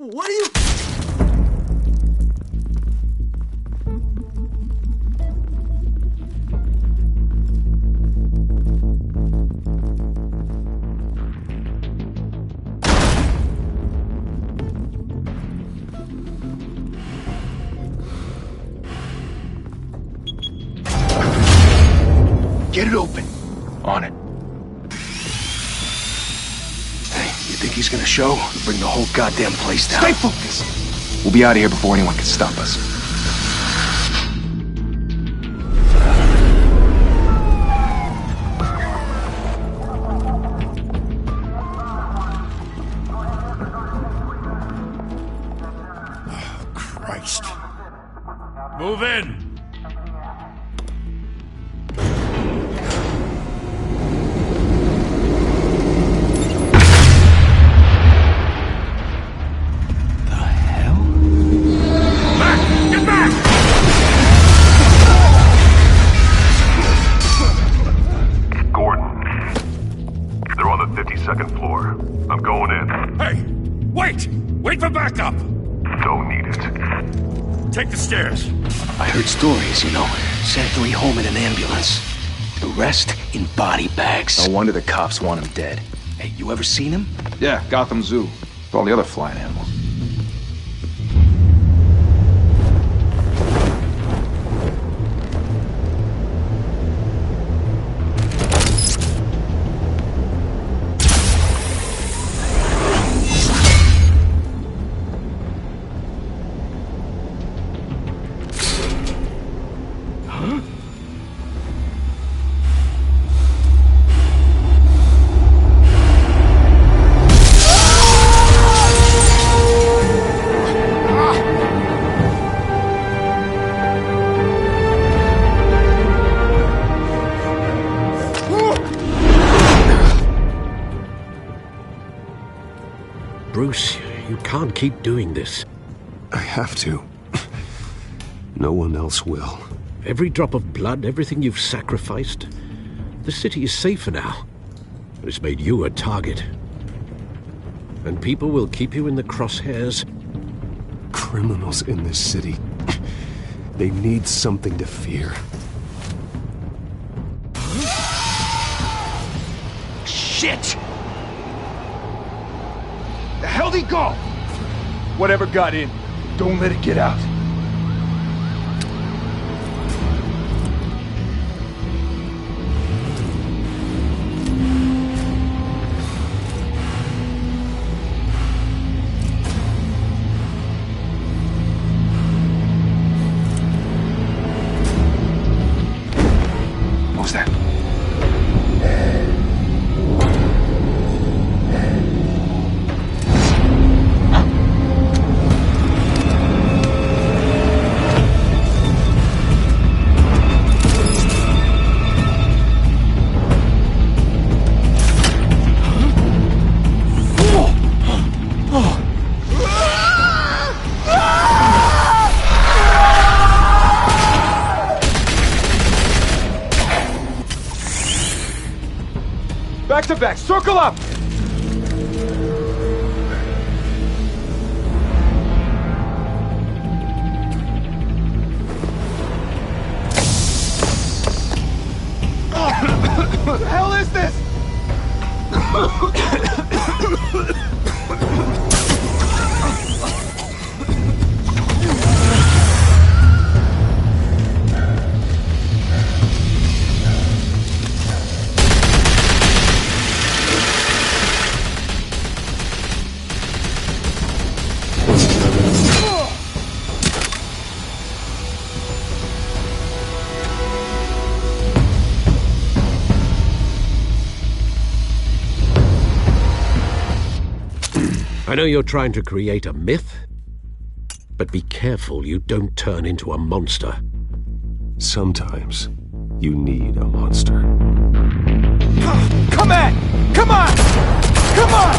What are you... Get it open. On it. Hey, you think he's gonna show? Or bring the whole goddamn place down? Stay focused! We'll be out of here before anyone can stop us. Oh, Christ. Move in! Second floor. I'm going in. Hey! Wait! Wait for backup! Don't need it. Take the stairs. I heard stories, you know. Sent 3 home in an ambulance. The rest in body bags. No wonder the cops want him dead. Hey, you ever seen him? Yeah, Gotham Zoo. With all the other flying animals. Bruce, you can't keep doing this. I have to. No one else will. Every drop of blood, everything you've sacrificed. The city is safer now. But it's made you a target. And people will keep you in the crosshairs. Criminals in this city. They need something to fear. Shit! The hell'd he go? Whatever got in, don't let it get out. What was that? Back to back, circle up! What the hell is this? I know you're trying to create a myth, but be careful you don't turn into a monster. Sometimes you need a monster. Come on! Come on! Come on!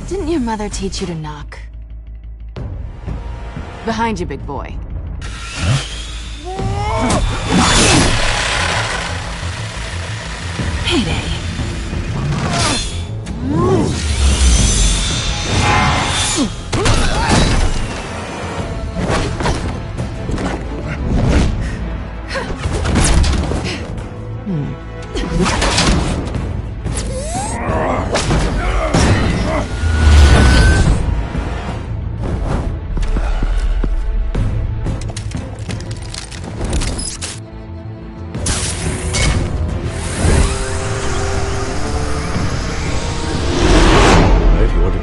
Didn't your mother teach you to knock? Behind you, big boy. Payday.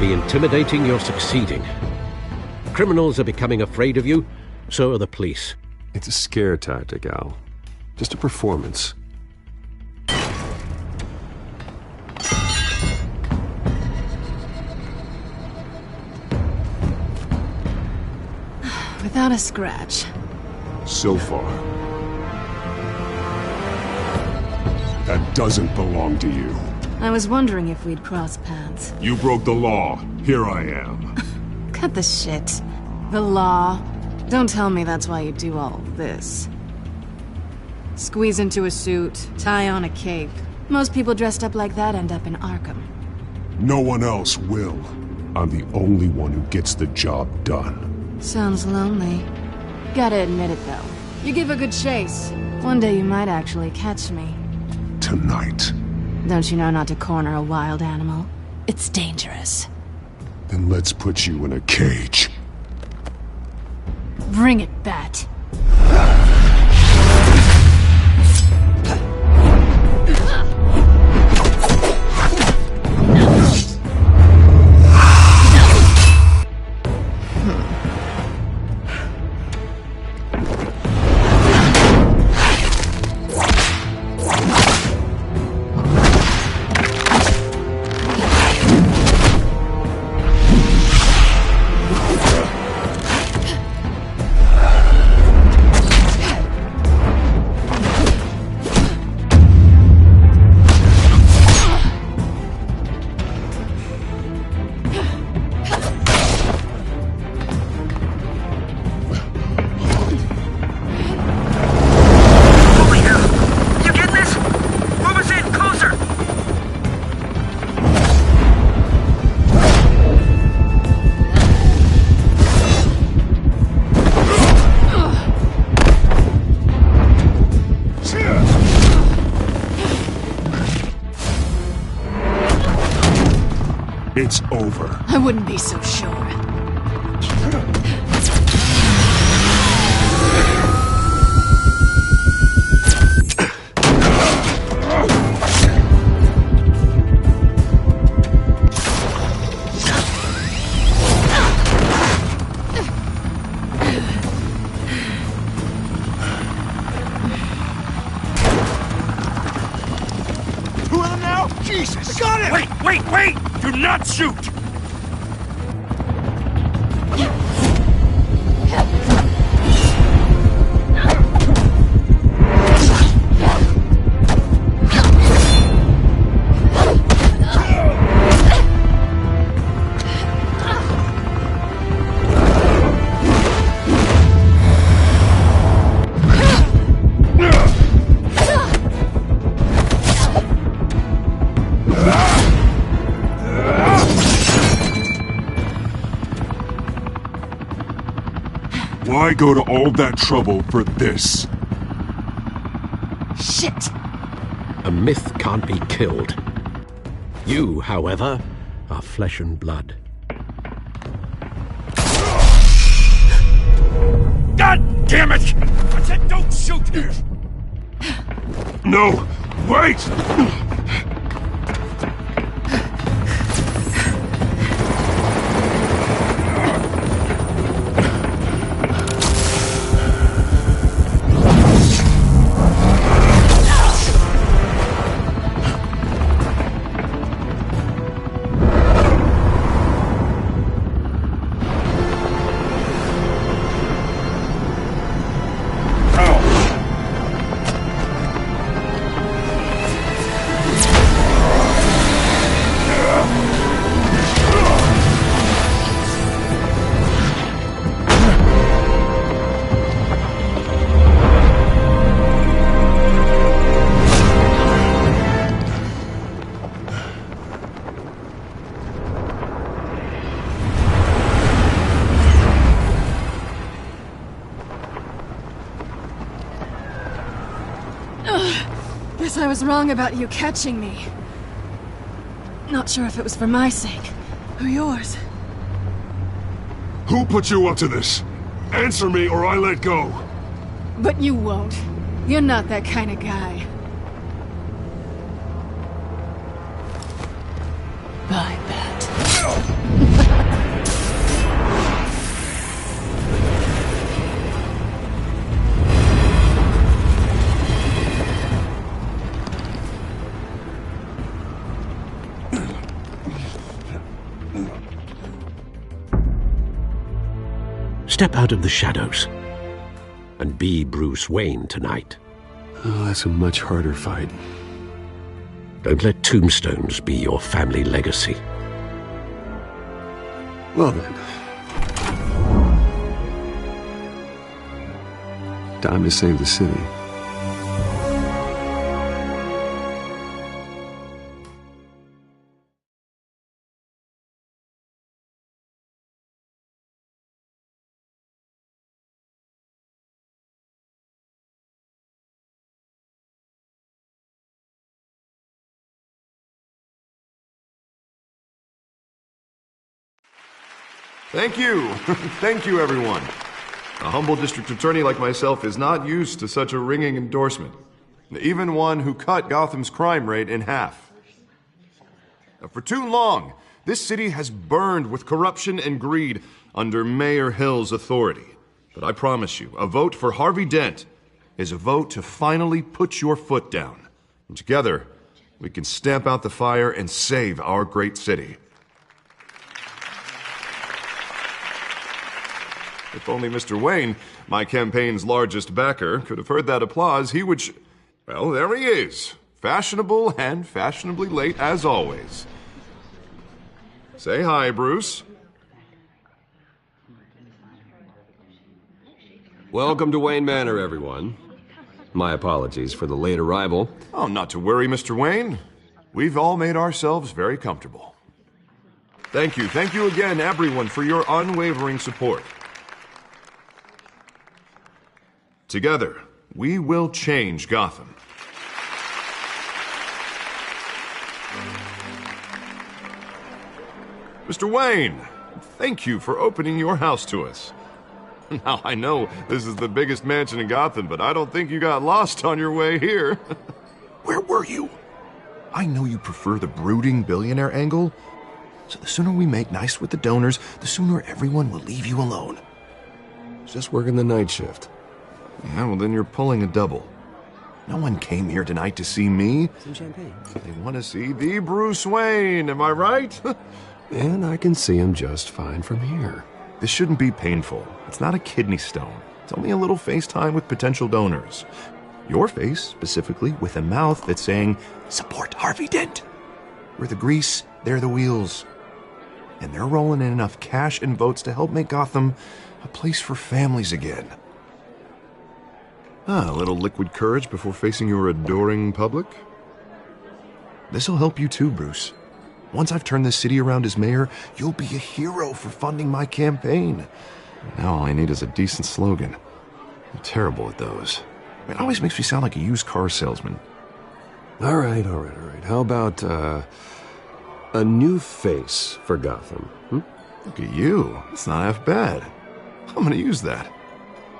Intimidating, you're succeeding. Criminals are becoming afraid of you, so are the police. It's a scare tactic, Al. Just a performance. Without a scratch. So far. That doesn't belong to you. I was wondering if we'd cross paths. You broke the law. Here I am. Cut the shit. The law. Don't tell me that's why you do all this. Squeeze into a suit, tie on a cape. Most people dressed up like that end up in Arkham. No one else will. I'm the only one who gets the job done. Sounds lonely. Gotta admit it, though. You give a good chase. One day you might actually catch me. Tonight. Don't you know not to corner a wild animal? It's dangerous. Then let's put you in a cage. Bring it, Bat. It's over. I wouldn't be so sure. Wait! Do not shoot! Why go to all that trouble for this? Shit! A myth can't be killed. You, however, are flesh and blood. God damn it! I said don't shoot! No! Wait! Guess I was wrong about you catching me. Not sure if it was for my sake, or yours. Who put you up to this? Answer me or I let go. But you won't. You're not that kind of guy. I bet. Step out of the shadows and be Bruce Wayne tonight. Oh, that's a much harder fight. Don't let tombstones be your family legacy. Well then. Time to save the city. Thank you. Thank you, everyone. A humble district attorney like myself is not used to such a ringing endorsement. Even one who cut Gotham's crime rate in half. For too long, this city has burned with corruption and greed under Mayor Hill's authority. But I promise you, a vote for Harvey Dent is a vote to finally put your foot down. And together, we can stamp out the fire and save our great city. If only Mr. Wayne, my campaign's largest backer, could have heard that applause, he would well, there he is. Fashionable and fashionably late as always. Say hi, Bruce. Welcome to Wayne Manor, everyone. My apologies for the late arrival. Oh, not to worry, Mr. Wayne. We've all made ourselves very comfortable. Thank you again, everyone, for your unwavering support. Together, we will change Gotham. Mr. Wayne, thank you for opening your house to us. Now, I know this is the biggest mansion in Gotham, but I don't think you got lost on your way here. Where were you? I know you prefer the brooding billionaire angle, so the sooner we make nice with the donors, the sooner everyone will leave you alone. Just working the night shift. Yeah, well, then you're pulling a double. No one came here tonight to see me. Some champagne. They want to see the Bruce Wayne, am I right? And I can see him just fine from here. This shouldn't be painful. It's not a kidney stone. It's only a little FaceTime with potential donors. Your face, specifically, with a mouth that's saying, support Harvey Dent. We're the grease, they're the wheels. And they're rolling in enough cash and votes to help make Gotham a place for families again. A little liquid courage before facing your adoring public. This'll help you too, Bruce. Once I've turned this city around as mayor, you'll be a hero for funding my campaign. Now all I need is a decent slogan. I'm terrible at those. It always makes me sound like a used car salesman. All right. How about, a new face for Gotham? Look at you. It's not half bad. I'm gonna use that.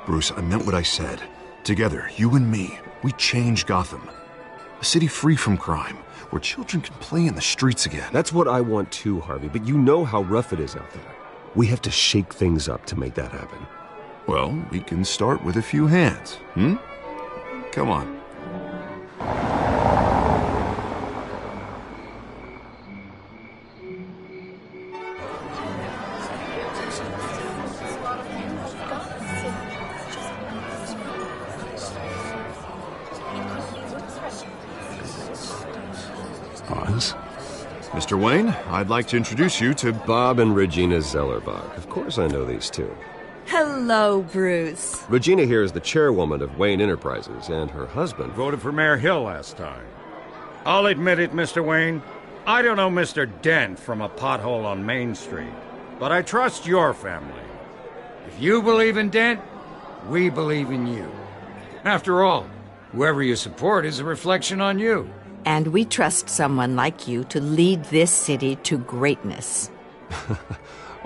Bruce, I meant what I said. Together, you and me, we change Gotham. A city free from crime, where children can play in the streets again. That's what I want too, Harvey, but you know how rough it is out there. We have to shake things up to make that happen. Well, we can start with a few hands, Come on. Oz? Mr. Wayne, I'd like to introduce you to Bob and Regina Zellerbach. Of course I know these two. Hello, Bruce. Regina here is the chairwoman of Wayne Enterprises, and her husband... Voted for Mayor Hill last time. I'll admit it, Mr. Wayne. I don't know Mr. Dent from a pothole on Main Street, but I trust your family. If you believe in Dent, we believe in you. After all, whoever you support is a reflection on you. And we trust someone like you to lead this city to greatness.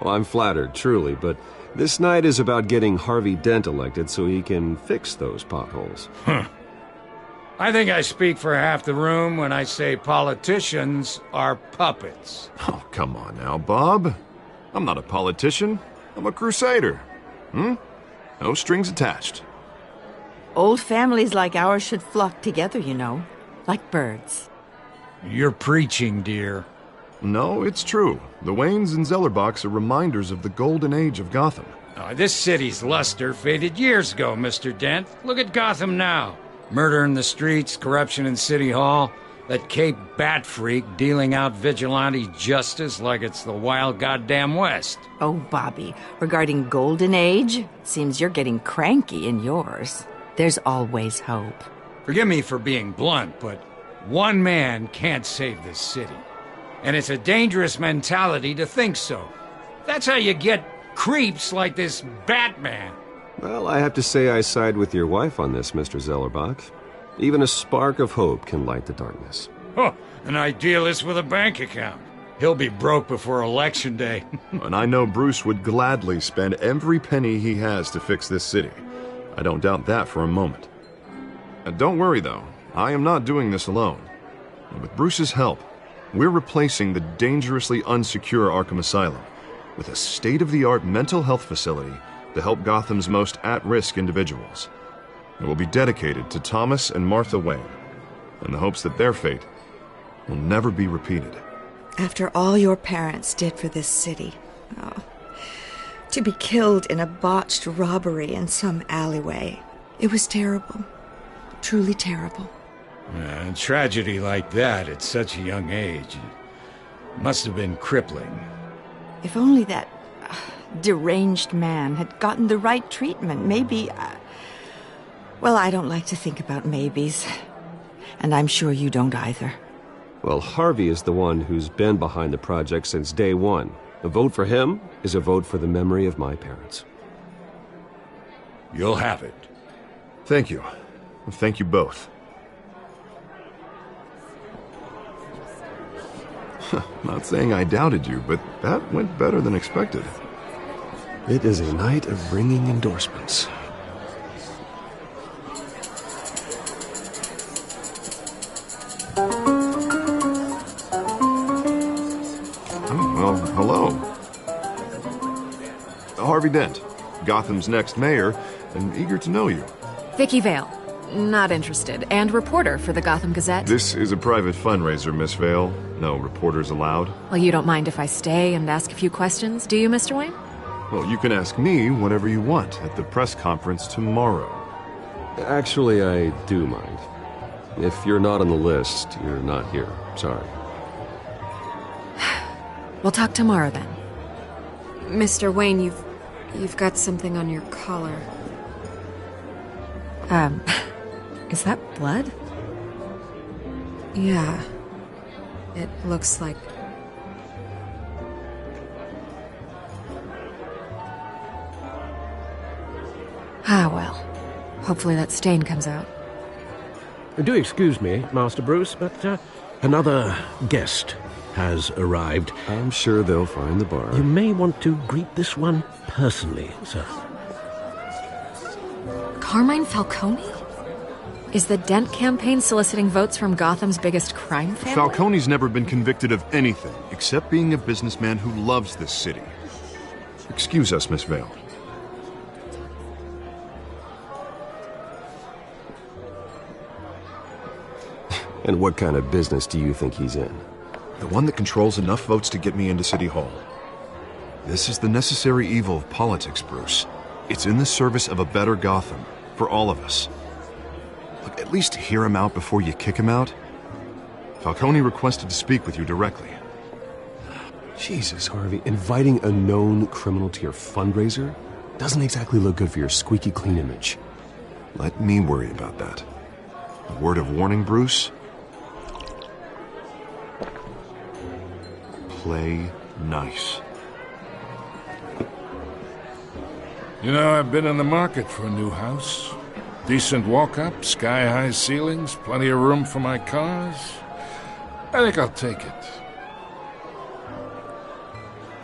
Well, I'm flattered, truly, but this night is about getting Harvey Dent elected so he can fix those potholes. I think I speak for half the room when I say politicians are puppets. Oh, come on now, Bob. I'm not a politician. I'm a crusader. No strings attached. Old families like ours should flock together, you know, like birds. You're preaching, dear. No, it's true. The Waynes and Zellerbachs are reminders of the golden age of Gotham. This city's luster faded years ago, Mr. Dent. Look at Gotham now. Murder in the streets, corruption in City Hall, that Cape Bat freak dealing out vigilante justice like it's the wild goddamn West. Oh, Bobby, regarding Golden Age, seems you're getting cranky in yours. There's always hope. Forgive me for being blunt, but one man can't save this city. And it's a dangerous mentality to think so. That's how you get creeps like this Batman. Well, I have to say I side with your wife on this, Mr. Zellerbach. Even a spark of hope can light the darkness. Oh, an idealist with a bank account. He'll be broke before Election Day. And I know Bruce would gladly spend every penny he has to fix this city. I don't doubt that for a moment. Don't worry, though. I am not doing this alone. With Bruce's help, we're replacing the dangerously unsecure Arkham Asylum with a state-of-the-art mental health facility to help Gotham's most at-risk individuals. It will be dedicated to Thomas and Martha Wayne, in the hopes that their fate will never be repeated. After all your parents did for this city, to be killed in a botched robbery in some alleyway, it was terrible. Truly terrible. A tragedy like that at such a young age must have been crippling. If only that deranged man had gotten the right treatment, maybe... well, I don't like to think about maybes. And I'm sure you don't either. Well, Harvey is the one who's been behind the project since day one. A vote for him is a vote for the memory of my parents. You'll have it. Thank you. Thank you both. Not saying I doubted you, but that went better than expected. It is a night of ringing endorsements. Well, hello. Harvey Dent, Gotham's next mayor, and eager to know you. Vicky Vale. Not interested. And reporter for the Gotham Gazette. This is a private fundraiser, Miss Vale. No reporters allowed. Well, you don't mind if I stay and ask a few questions, do you, Mr. Wayne? Well, you can ask me whatever you want at the press conference tomorrow. Actually, I do mind. If you're not on the list, you're not here. Sorry. We'll talk tomorrow then. Mr. Wayne, you've got something on your collar. Is that blood? Yeah. It looks like... Ah, well. Hopefully that stain comes out. Do excuse me, Master Bruce, but another guest has arrived. I'm sure they'll find the bar. You may want to greet this one personally, sir. Carmine Falcone? Is the Dent campaign soliciting votes from Gotham's biggest crime family? Falcone's never been convicted of anything except being a businessman who loves this city. Excuse us, Miss Vale. And what kind of business do you think he's in? The one that controls enough votes to get me into City Hall. This is the necessary evil of politics, Bruce. It's in the service of a better Gotham, for all of us. Look, at least hear him out before you kick him out. Falcone requested to speak with you directly. Jesus, Harvey, inviting a known criminal to your fundraiser doesn't exactly look good for your squeaky clean image. Let me worry about that. A word of warning, Bruce? Play nice. You know, I've been in the market for a new house. Decent walk-up, sky-high ceilings, plenty of room for my cars. I think I'll take it.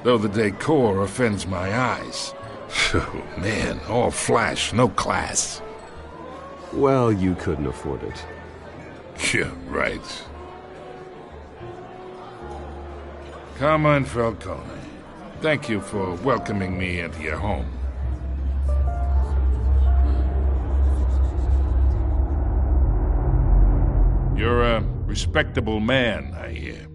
Though the decor offends my eyes. Oh, man, all flash, no class. Well, you couldn't afford it. Yeah, right. Carmine Falcone, thank you for welcoming me into your home. You're a respectable man, I hear.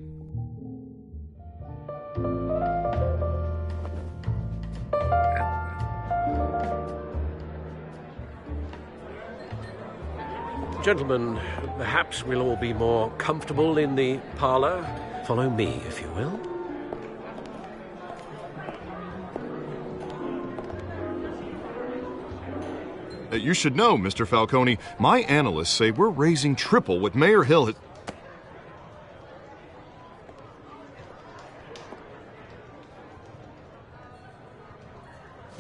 Gentlemen, perhaps we'll all be more comfortable in the parlor. Follow me, if you will. You should know, Mr. Falcone, my analysts say we're raising triple what Mayor Hill has...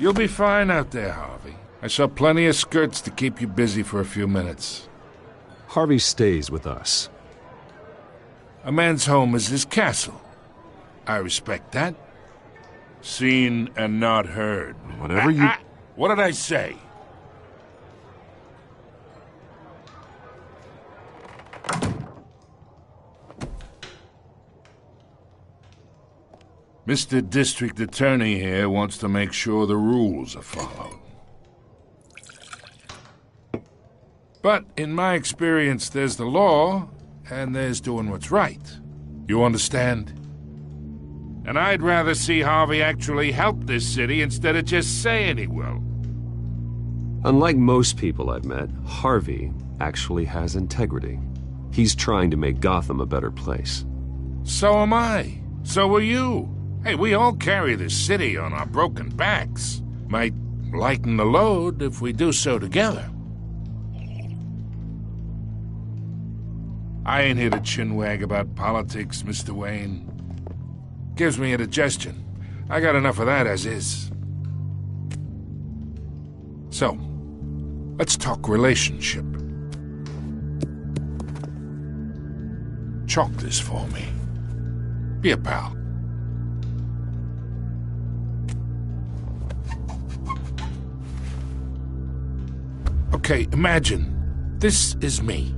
You'll be fine out there, Harvey. I saw plenty of skirts to keep you busy for a few minutes. Harvey stays with us. A man's home is his castle. I respect that. Seen and not heard. Whatever you... What did I say? Mr. District Attorney here wants to make sure the rules are followed. But in my experience, there's the law, and there's doing what's right. You understand? And I'd rather see Harvey actually help this city instead of just saying he will. Unlike most people I've met, Harvey actually has integrity. He's trying to make Gotham a better place. So am I. So are you. Hey, we all carry this city on our broken backs. Might lighten the load if we do so together. I ain't here to chinwag about politics, Mr. Wayne. Gives me indigestion. I got enough of that as is. So, let's talk relationship. Chalk this for me. Be a pal. Okay, imagine this is me.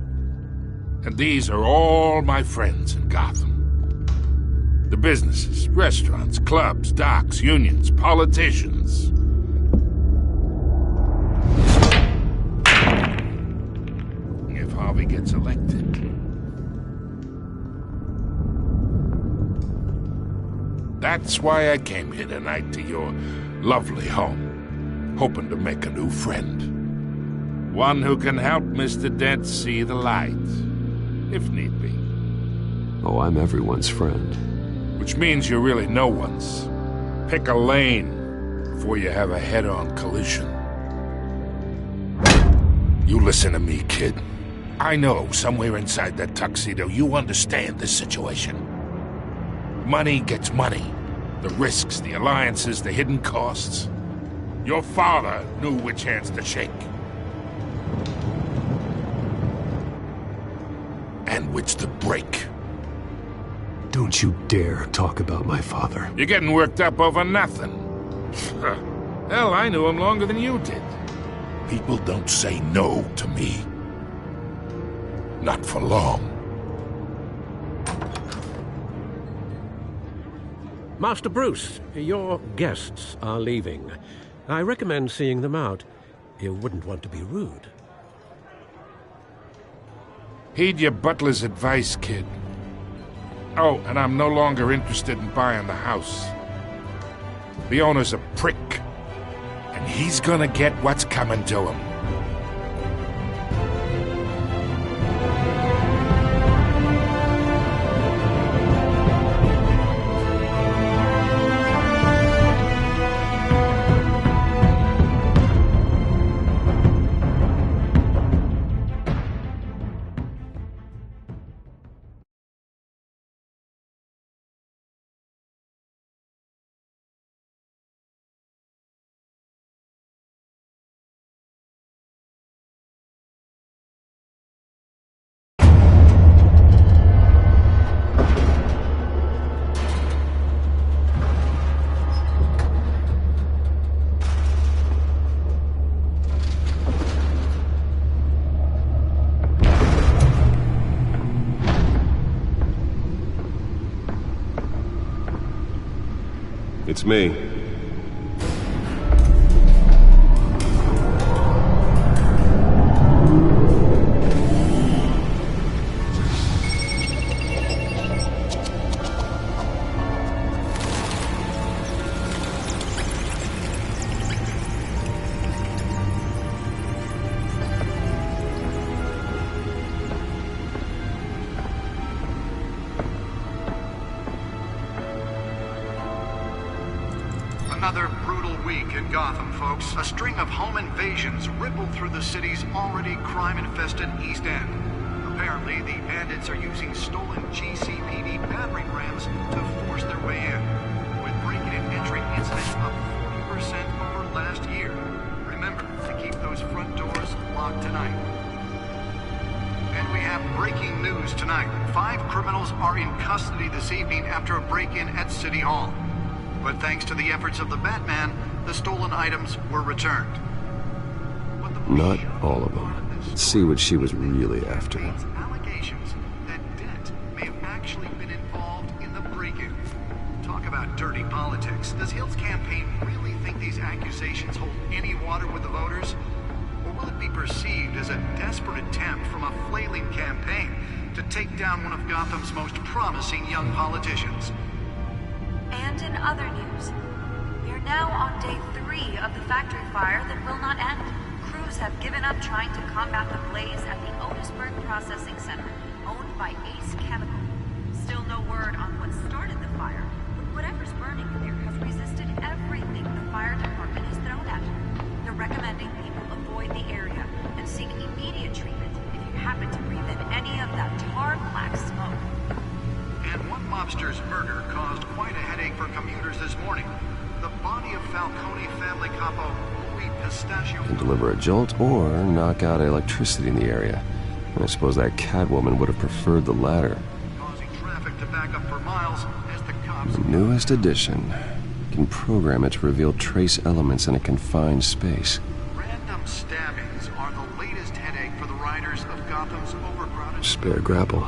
And these are all my friends in Gotham. The businesses, restaurants, clubs, docks, unions, politicians. gets elected. That's why I came here tonight to your lovely home, hoping to make a new friend. One who can help Mr. Dent see the light, if need be. Oh, I'm everyone's friend. Which means you're really no one's. Pick a lane before you have a head-on collision. You listen to me, kid. I know somewhere inside that tuxedo you understand this situation. Money gets money. The risks, the alliances, the hidden costs. Your father knew which hands to shake. And which to break. Don't you dare talk about my father. You're getting worked up over nothing. Hell, I knew him longer than you did. People don't say no to me. Not for long. Master Bruce, your guests are leaving. I recommend seeing them out. You wouldn't want to be rude. Heed your butler's advice, kid. Oh, and I'm no longer interested in buying the house. The owner's a prick, and he's gonna get what's coming to him. It's me. Another brutal week in Gotham, folks. A string of home invasions rippled through the city's already crime-infested East End. Apparently, the bandits are using stolen GCPD battering rams to force their way in, with break-in and entry incidents up 40% over last year. Remember to keep those front doors locked tonight. And we have breaking news tonight. 5 criminals are in custody this evening after a break-in at City Hall. But thanks to the efforts of the Batman, the stolen items were returned. Not all of them. Let's see what she was really after. Allegations that Dent may have actually been involved in the break-in. Talk about dirty politics. Does Hill's campaign really think these accusations hold any water with the voters? Or will it be perceived as a desperate attempt from a flailing campaign to take down one of Gotham's most promising young politicians? And in other news, we are now on day 3 of the factory fire that will not end. Crews have given up trying to combat the blaze at the Otisburg Processing Center, owned by Ace Chemical. Still no word on what started the fire, but whatever's burning there has resisted everything the fire department has thrown at it. They're recommending people avoid the area and seek immediate treatment if you happen to breathe in any of that tar black smoke. And one mobster's murder caused quite a headache for commuters this morning. The body of Falcone family capo Louis Pistachio Can deliver a jolt or knock out electricity in the area. And I suppose that Catwoman would have preferred the latter. causing traffic to back up for miles as the cops... The newest addition. You can program it to reveal trace elements in a confined space. Random stabbings are the latest headache for the riders of Gotham's overcrowded... Spare grapple.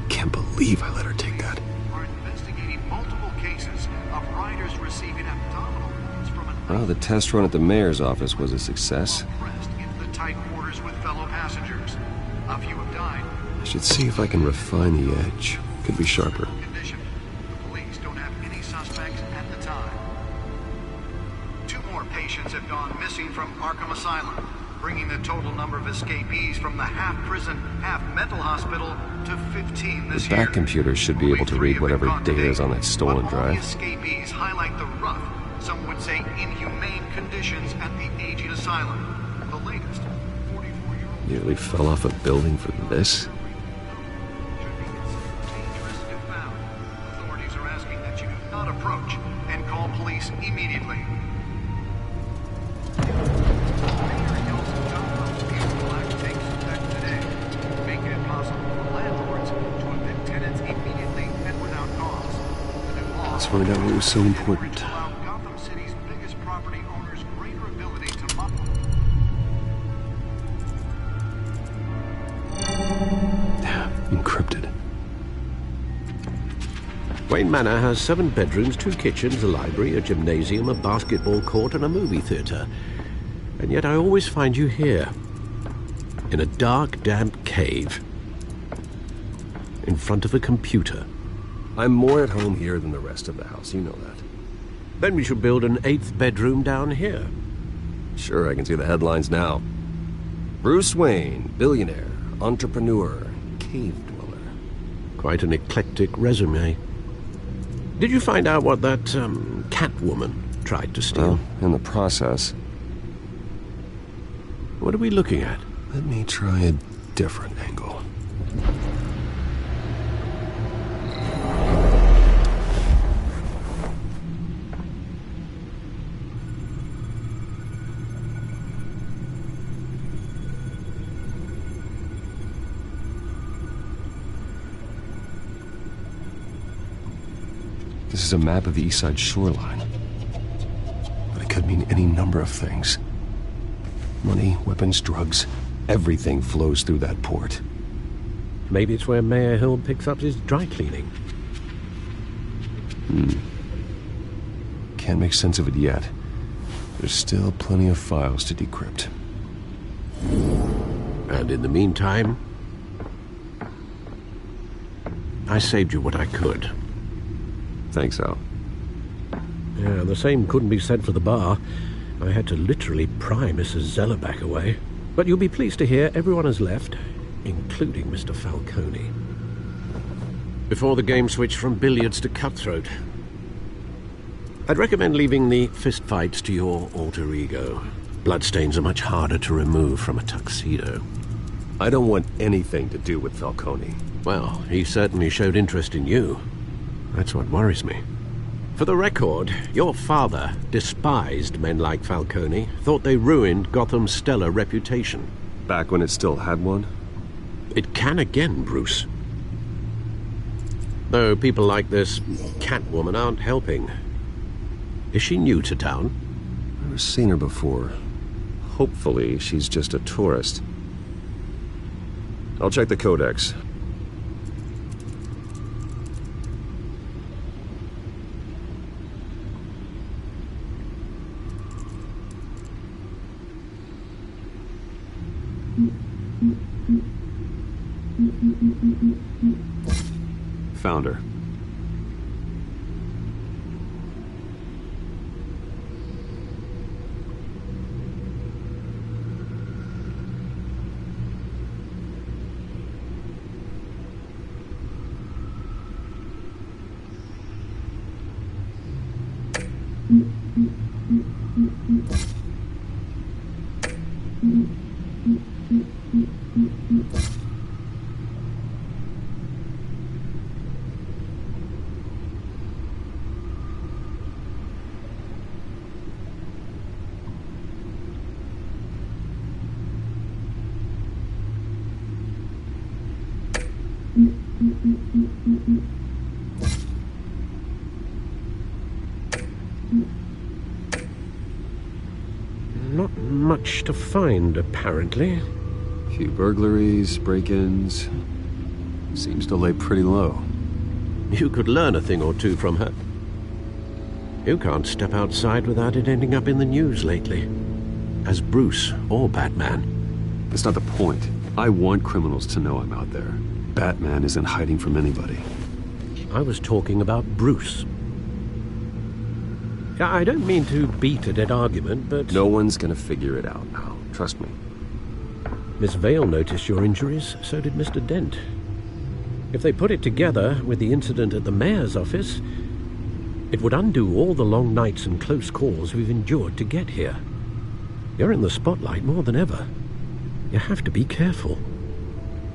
Can't believe I let her take that. ...are investigating multiple cases of riders receiving abdominal wounds from an... Well, the test run at the mayor's office was a success. ...pressed into the tight quarters with fellow passengers. A few have died. should see if I can refine the edge. Could be sharper. Condition. The police don't have any suspects at the time. 2 more patients have gone missing from Arkham Asylum, bringing the total number of escapees from the half-prison, half-mental hospital to 15 this year. The back computer should be able to read whatever data is on that stolen All the drive. escapees highlight the rough, some would say inhumane conditions at the aging asylum. The latest, 44-year-old... Nearly fell off a building for this? Authorities are asking that you do not approach and call police immediately. Making it possible for landlords to evict tenants immediately and without cause. The new law Let's find out what was so important. allow Gotham City's biggest property owners greater ability to Encrypted. Wayne Manor has 7 bedrooms, 2 kitchens, a library, a gymnasium, a basketball court, and a movie theater. And yet I always find you here, in a dark, damp cave, in front of a computer. I'm more at home here than the rest of the house, you know that. Then we should build an 8th bedroom down here. Sure, I can see the headlines now. Bruce Wayne, billionaire, entrepreneur, cave dweller. Quite an eclectic resume. Did you find out what that, Catwoman tried to steal? Well, in the process. What are we looking at? Let me try a different angle. This is a map of the East Side shoreline. But it could mean any number of things. Money, weapons, drugs, everything flows through that port. Maybe it's where Mayor Hill picks up his dry cleaning. Can't make sense of it yet. There's still plenty of files to decrypt. And in the meantime, I saved you what I could. Thanks, Al. Yeah, the same couldn't be said for the bar. I had to literally pry Mrs. Zellerback away. But you'll be pleased to hear everyone has left, including Mr. Falcone. Before the game switched from billiards to cutthroat. I'd recommend leaving the fistfights to your alter ego. Bloodstains are much harder to remove from a tuxedo. I don't want anything to do with Falcone. Well, he certainly showed interest in you. That's what worries me. For the record, your father despised men like Falcone, thought they ruined Gotham's stellar reputation. Back when it still had one? It can again, Bruce. Though people like this Catwoman aren't helping. Is she new to town? I've never seen her before. Hopefully, she's just a tourist. I'll check the codex. Found her. Not much to find, apparently. Few burglaries, break-ins. Seems to lay pretty low. You could learn a thing or two from her. You can't step outside without it ending up in the news lately. As Bruce or Batman. That's not the point. I want criminals to know I'm out there. Batman isn't hiding from anybody. I was talking about Bruce. I don't mean to beat a dead argument, but... No one's gonna figure it out now. Trust me. Miss Vale noticed your injuries, so did Mr. Dent. If they put it together with the incident at the mayor's office, it would undo all the long nights and close calls we've endured to get here. You're in the spotlight more than ever. You have to be careful.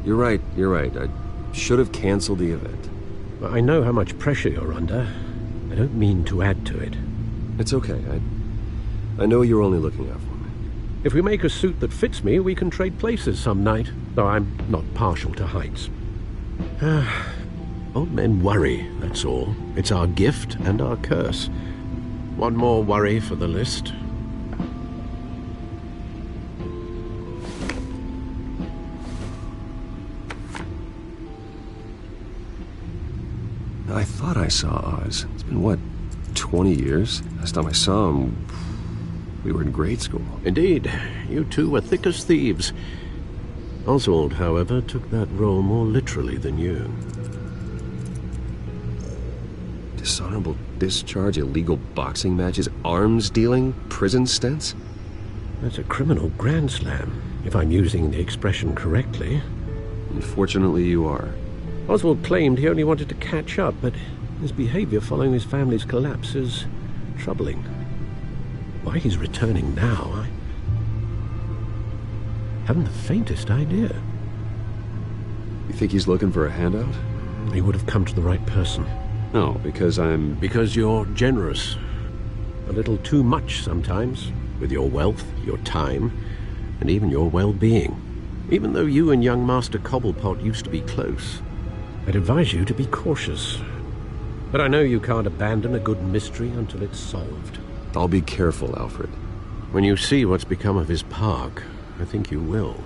You're right. I should have canceled the event. I know how much pressure you're under. I don't mean to add to it. It's okay. I know you're only looking out for me. If we make a suit that fits me, we can trade places some night, though I'm not partial to heights. Old men worry, that's all. It's our gift and our curse. One more worry for the list. I thought I saw Oz. It's been, what, 20 years? Last time I saw him, we were in grade school. Indeed. You two were thick as thieves. Oswald, however, took that role more literally than you. Dishonorable discharge, illegal boxing matches, arms dealing, prison stints? That's a criminal grand slam, if I'm using the expression correctly. Unfortunately, you are. Oswald claimed he only wanted to catch up, but his behavior following his family's collapse is troubling. Why he's returning now, I haven't the faintest idea. You think he's looking for a handout? He would have come to the right person. No, because Because you're generous. A little too much sometimes, with your wealth, your time, and even your well-being. Even though you and young Master Cobblepot used to be close, I'd advise you to be cautious. But I know you can't abandon a good mystery until it's solved. I'll be careful, Alfred. When you see what's become of his park, I think you will.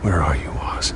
Where are you, Oz?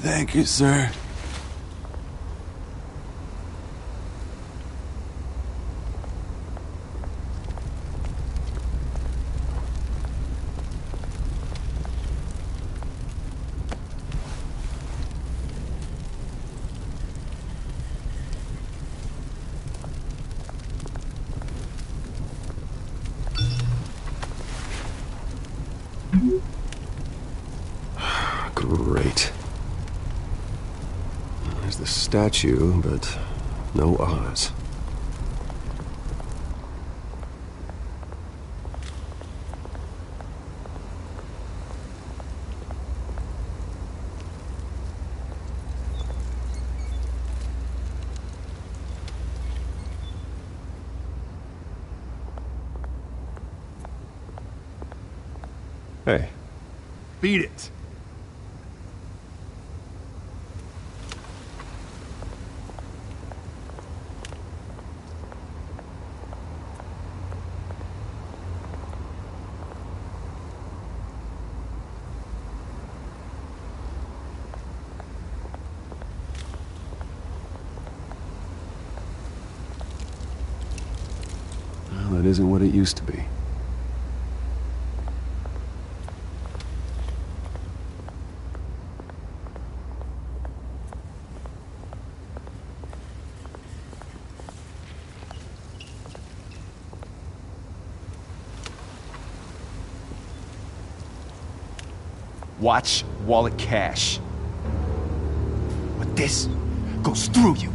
Thank you, sir. Great. There's the statue, but no Oz. Hey. Beat it. Well, it isn't what it used to be. Watch wallet cash. But this goes through you.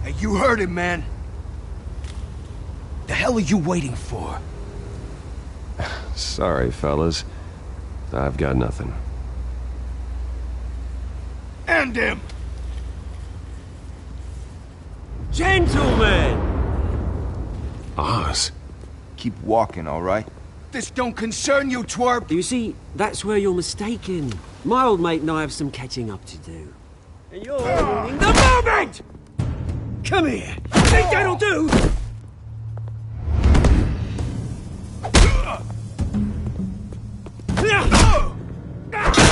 Hey, you heard him, man. The hell are you waiting for? Sorry, fellas. I've got nothing. End him! Gentlemen! Oz. Keep walking, all right? This don't concern you, twerp! You see, that's where you're mistaken. My old mate and I have some catching up to do. And you're ruining the moment! Come here! Think that'll do?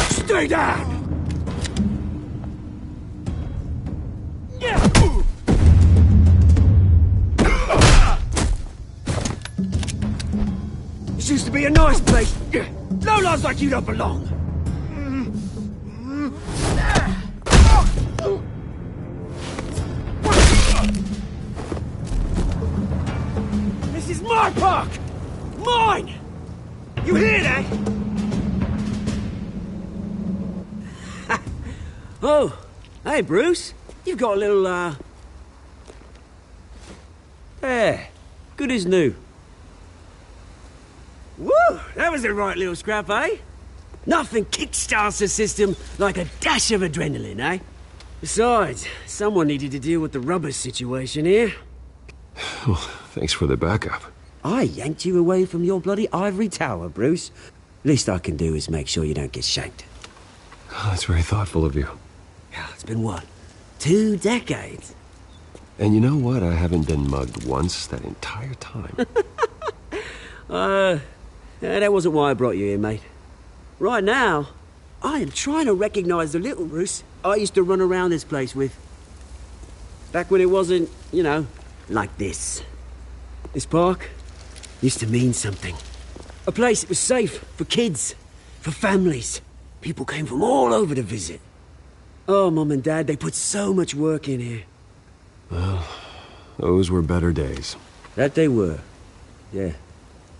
Stay down! This used to be a nice place. Lowlifes like you don't belong. This is my park! Mine! You hear that? Oh, hey, Bruce. You've got a little, There. Good as new. Woo! That was a right little scrap, eh? Nothing kickstarts the system like a dash of adrenaline, eh? Besides, someone needed to deal with the rubber situation here. Well, thanks for the backup. I yanked you away from your bloody ivory tower, Bruce. Least I can do is make sure you don't get shanked. Oh, that's very thoughtful of you. Yeah, it's been what? 2 decades? And you know what? I haven't been mugged once that entire time. That wasn't why I brought you here, mate. Right now, I am trying to recognize the little Bruce I used to run around this place with. Back when it wasn't, you know, like this. This park used to mean something. A place that was safe for kids, for families. People came from all over to visit. Oh, Mum and Dad, they put so much work in here. Well, those were better days. That they were. Yeah.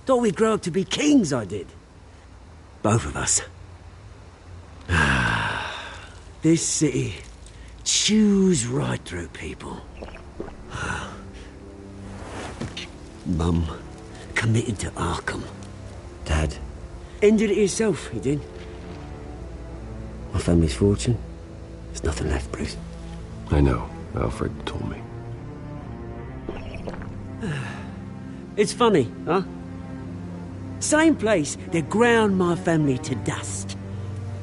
Thought we'd grow up to be kings, I did. Both of us. This city chews right through people. Mum committed to Arkham. Dad ended it himself, he did. My family's fortune, there's nothing left, Bruce. I know. Alfred told me. It's funny, huh? Same place that ground my family to dust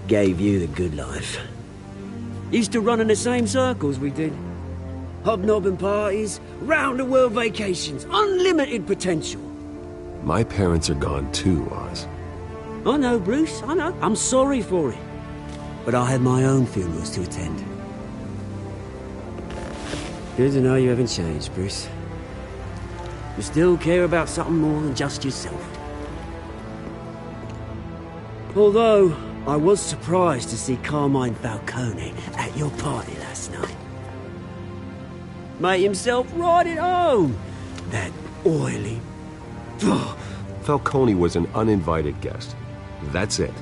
gave you the good life. Used to run in the same circles we did. Hobnobbing parties, round-the-world vacations, unlimited potential. My parents are gone too, Oz. I know, Bruce, I know. I'm sorry for it. But I had my own funerals to attend. Good to know you haven't changed, Bruce. You still care about something more than just yourself. Although, I was surprised to see Carmine Falcone at your party last night. Made himself right at home. That oily... Falcone was an uninvited guest. That's it.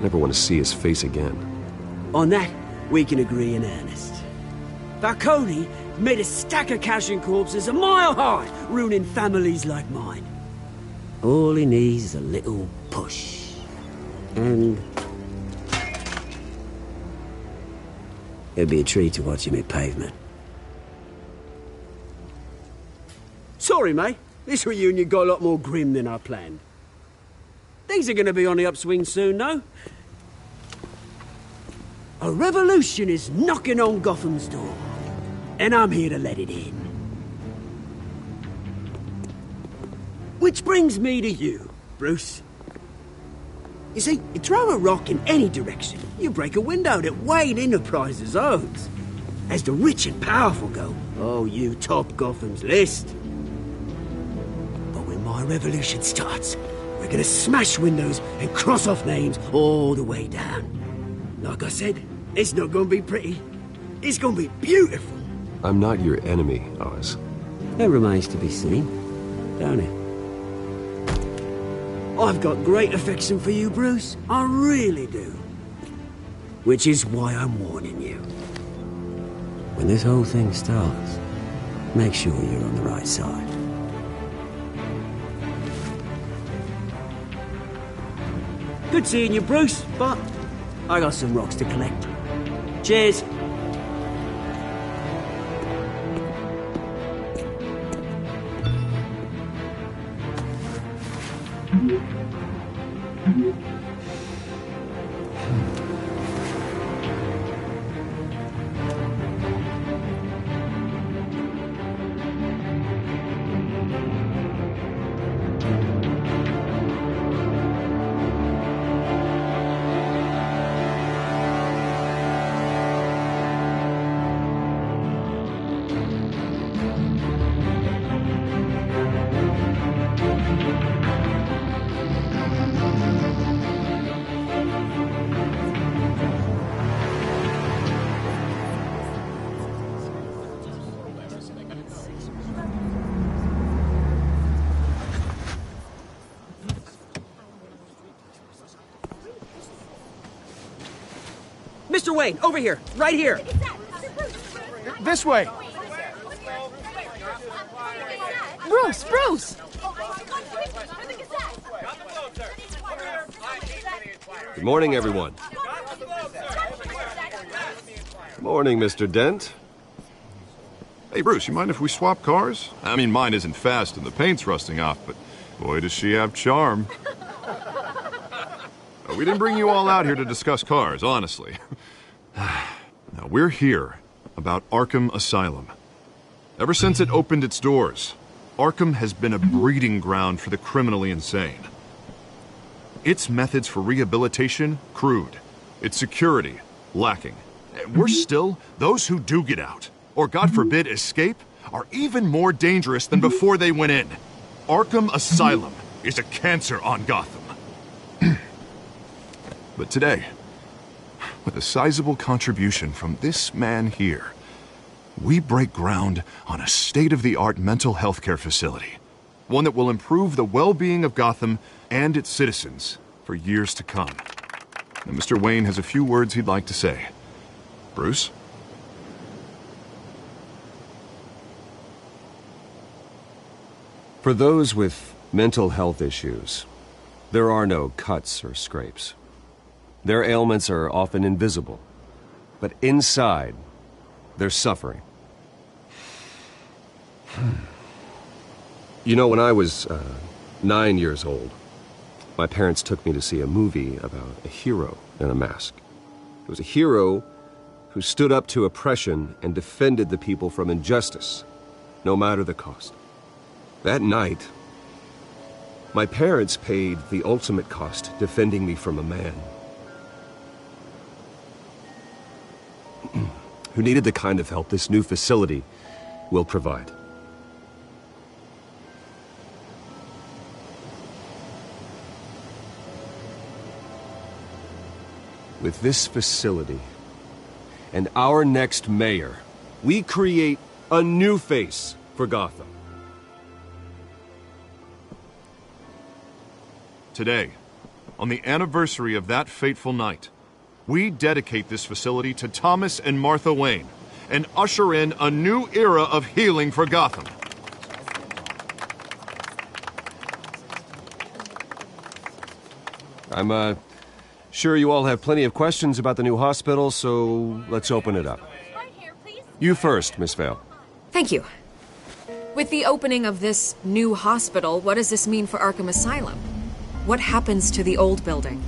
Never want to see his face again. On that, we can agree in earnest. Falcone made a stack of cash and corpses a mile high, ruining families like mine. All he needs is a little push. And... it'd be a treat to watch him hit pavement. Sorry, mate. This reunion got a lot more grim than I planned. Things are going to be on the upswing soon, though. A revolution is knocking on Gotham's door. And I'm here to let it in. Which brings me to you, Bruce. You see, you throw a rock in any direction, you break a window that Wayne Enterprises owns. As the rich and powerful go, oh, you top Gotham's list. But when my revolution starts, we're gonna smash windows and cross off names all the way down. Like I said, it's not gonna be pretty. It's gonna be beautiful. I'm not your enemy, Oz. That remains to be seen, don't it? I've got great affection for you, Bruce. I really do. Which is why I'm warning you. When this whole thing starts, make sure you're on the right side. Good seeing you, Bruce, but I got some rocks to collect. Cheers. Mr. Wayne, over here, right here. This way. Bruce! Good morning, everyone. Morning, Mr. Dent. Hey, Bruce, you mind if we swap cars? I mean, mine isn't fast and the paint's rusting off, but boy, does she have charm. We didn't bring you all out here to discuss cars, honestly. Now, we're here about Arkham Asylum. Ever since it opened its doors, Arkham has been a breeding ground for the criminally insane. Its methods for rehabilitation, crude. Its security, lacking. Worse still, those who do get out, or God forbid escape, are even more dangerous than before they went in. Arkham Asylum is a cancer on Gotham. But today, with a sizable contribution from this man here, we break ground on a state-of-the-art mental health care facility. One that will improve the well-being of Gotham and its citizens for years to come. Now, Mr. Wayne has a few words he'd like to say. Bruce? For those with mental health issues, there are no cuts or scrapes. Their ailments are often invisible, but inside, they're suffering. You know, when I was 9 years old, my parents took me to see a movie about a hero in a mask. It was a hero who stood up to oppression and defended the people from injustice, no matter the cost. That night, my parents paid the ultimate cost defending me from a man who needed the kind of help this new facility will provide. With this facility and our next mayor, we create a new face for Gotham. Today, on the anniversary of that fateful night, we dedicate this facility to Thomas and Martha Wayne and usher in a new era of healing for Gotham. I'm sure you all have plenty of questions about the new hospital, so let's open it up. You first, Miss Vale. Thank you. With the opening of this new hospital, what does this mean for Arkham Asylum? What happens to the old building?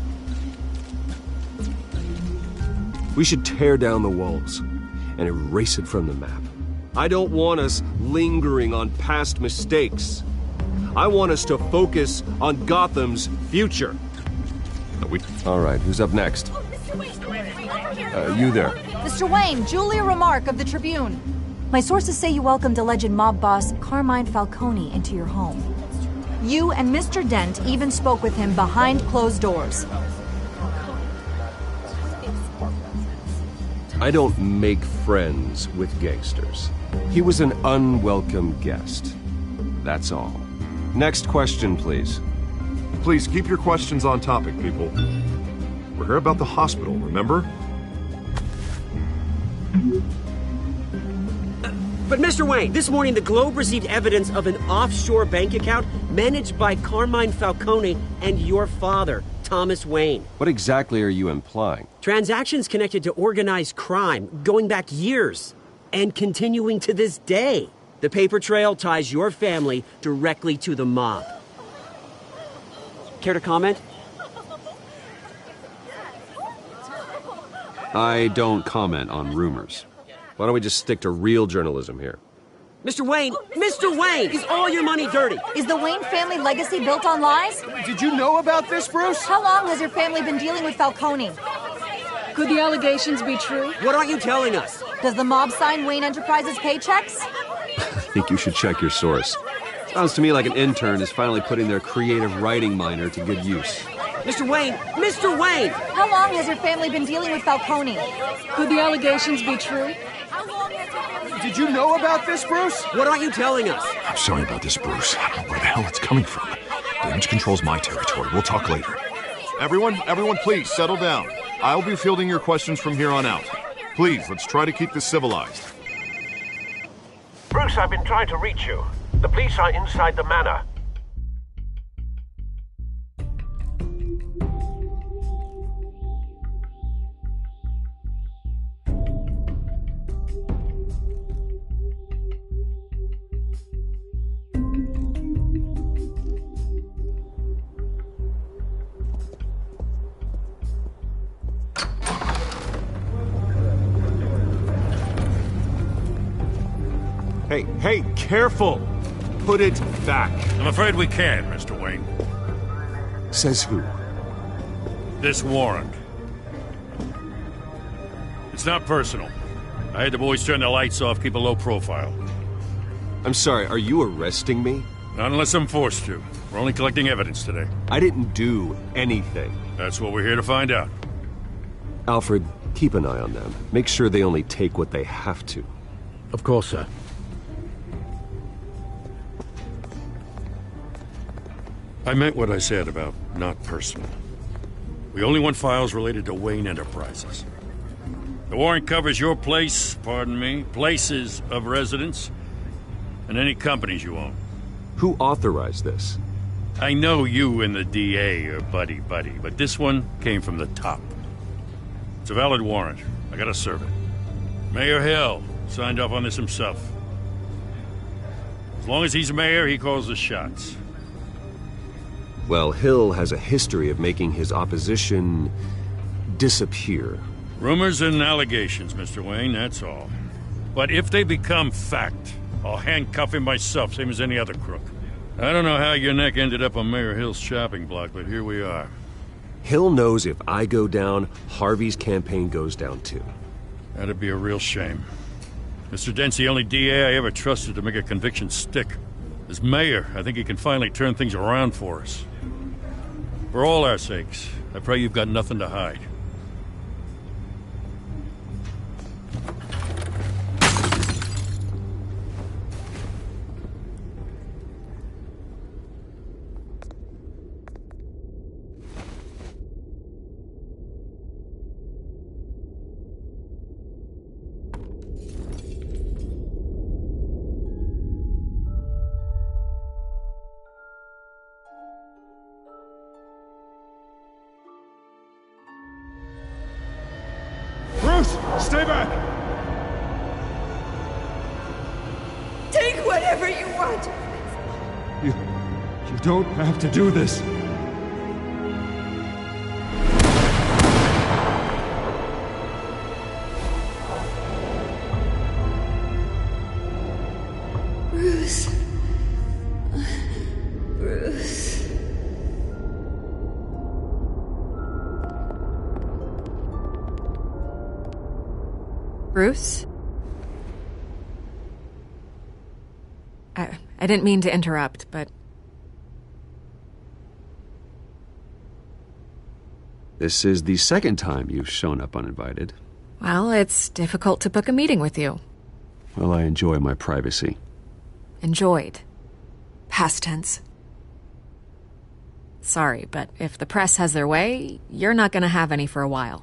We should tear down the walls and erase it from the map. I don't want us lingering on past mistakes. I want us to focus on Gotham's future. All right, who's up next? You there. Mr. Wayne, Julia Remark of the Tribune. My sources say you welcomed alleged mob boss Carmine Falcone into your home. You and Mr. Dent even spoke with him behind closed doors. I don't make friends with gangsters. He was an unwelcome guest. That's all. Next question, please. Please keep your questions on topic, people. We're here about the hospital, remember? But Mr. Wayne, this morning the Globe received evidence of an offshore bank account managed by Carmine Falcone and your father, Thomas Wayne. What exactly are you implying? Transactions connected to organized crime going back years and continuing to this day. The paper trail ties your family directly to the mob. Care to comment? I don't comment on rumors. Why don't we just stick to real journalism here? Mr. Wayne, is all your money dirty? Is the Wayne family legacy built on lies? Did you know about this, Bruce? How long has your family been dealing with Falcone? Could the allegations be true? What aren't you telling us? Does the mob sign Wayne Enterprises paychecks? I think you should check your source. Sounds to me like an intern is finally putting their creative writing minor to good use. Mr. Wayne! How long has your family been dealing with Falcone? Could the allegations be true? Did you know about this, Bruce? What aren't you telling us? I'm sorry about this, Bruce. I don't know where the hell it's coming from. Damage control's my territory. We'll talk later. Everyone, please, settle down. I'll be fielding your questions from here on out. Please, let's try to keep this civilized. Bruce, I've been trying to reach you. The police are inside the manor. Hey, careful! Put it back. I'm afraid we can't, Mr. Wayne. Says who? This warrant. It's not personal. I had the boys turn the lights off, keep a low profile. I'm sorry, are you arresting me? Not unless I'm forced to. We're only collecting evidence today. I didn't do anything. That's what we're here to find out. Alfred, keep an eye on them. Make sure they only take what they have to. Of course, sir. I meant what I said about not personal. We only want files related to Wayne Enterprises. The warrant covers your places of residence, and any companies you own. Who authorized this? I know you and the DA are buddy-buddy, but this one came from the top. It's a valid warrant. I gotta serve it. Mayor Hill signed off on this himself. As long as he's mayor, he calls the shots. Well, Hill has a history of making his opposition disappear. Rumors and allegations, Mr. Wayne, that's all. But if they become fact, I'll handcuff him myself, same as any other crook. I don't know how your neck ended up on Mayor Hill's shopping block, but here we are. Hill knows if I go down, Harvey's campaign goes down too. That'd be a real shame. Mr. Dent's the only DA I ever trusted to make a conviction stick. As mayor, I think he can finally turn things around for us. For all our sakes, I pray you've got nothing to hide. Stay back! Take whatever you want! You don't have to do this. Bruce. Bruce. Bruce? I didn't mean to interrupt, but... This is the second time you've shown up uninvited. Well, it's difficult to book a meeting with you. Well, I enjoy my privacy. Enjoyed. Past tense. Sorry, but if the press has their way, you're not gonna have any for a while.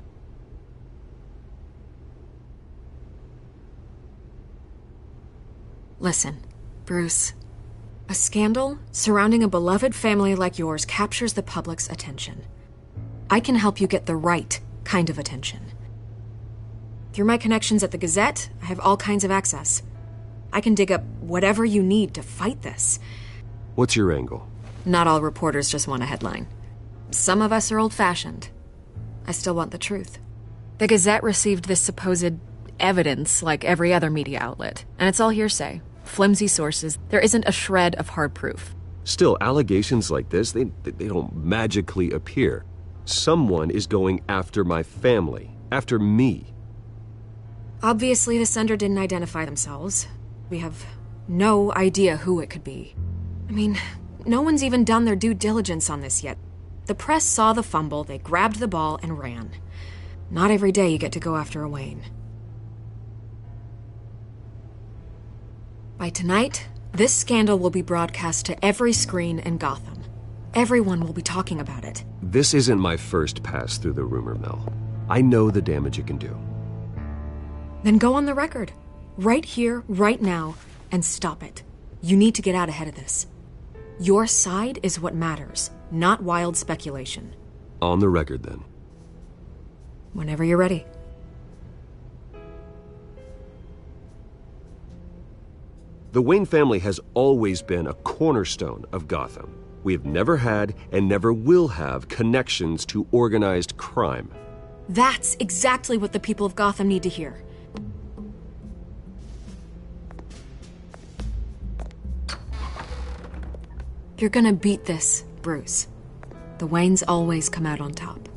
Listen, Bruce. A scandal surrounding a beloved family like yours captures the public's attention. I can help you get the right kind of attention. Through my connections at the Gazette, I have all kinds of access. I can dig up whatever you need to fight this. What's your angle? Not all reporters just want a headline. Some of us are old-fashioned. I still want the truth. The Gazette received this supposed evidence like every other media outlet, and it's all hearsay. Flimsy sources. There isn't a shred of hard proof. Still, allegations like this, they don't magically appear. Someone is going after my family, after me. Obviously, the sender didn't identify themselves. We have no idea who it could be. I mean, no one's even done their due diligence on this yet. The press saw the fumble, they grabbed the ball and ran. Not every day you get to go after a Wayne. By tonight, this scandal will be broadcast to every screen in Gotham. Everyone will be talking about it. This isn't my first pass through the rumor mill. I know the damage it can do. Then go on the record. Right here, right now, and stop it. You need to get out ahead of this. Your side is what matters, not wild speculation. On the record, then. Whenever you're ready. The Wayne family has always been a cornerstone of Gotham. We have never had and never will have connections to organized crime. That's exactly what the people of Gotham need to hear. You're gonna beat this, Bruce. The Waynes always come out on top.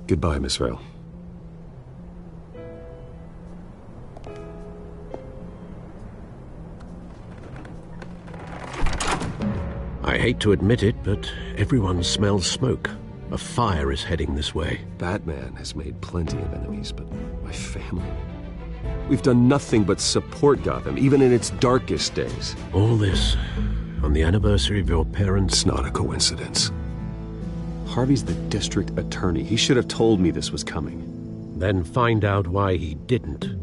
Goodbye, Miss Vale. I hate to admit it, but everyone smells smoke. A fire is heading this way. Batman has made plenty of enemies, but my family... We've done nothing but support Gotham, even in its darkest days. All this on the anniversary of your parents'... It's not a coincidence. Harvey's the district attorney. He should have told me this was coming. Then find out why he didn't.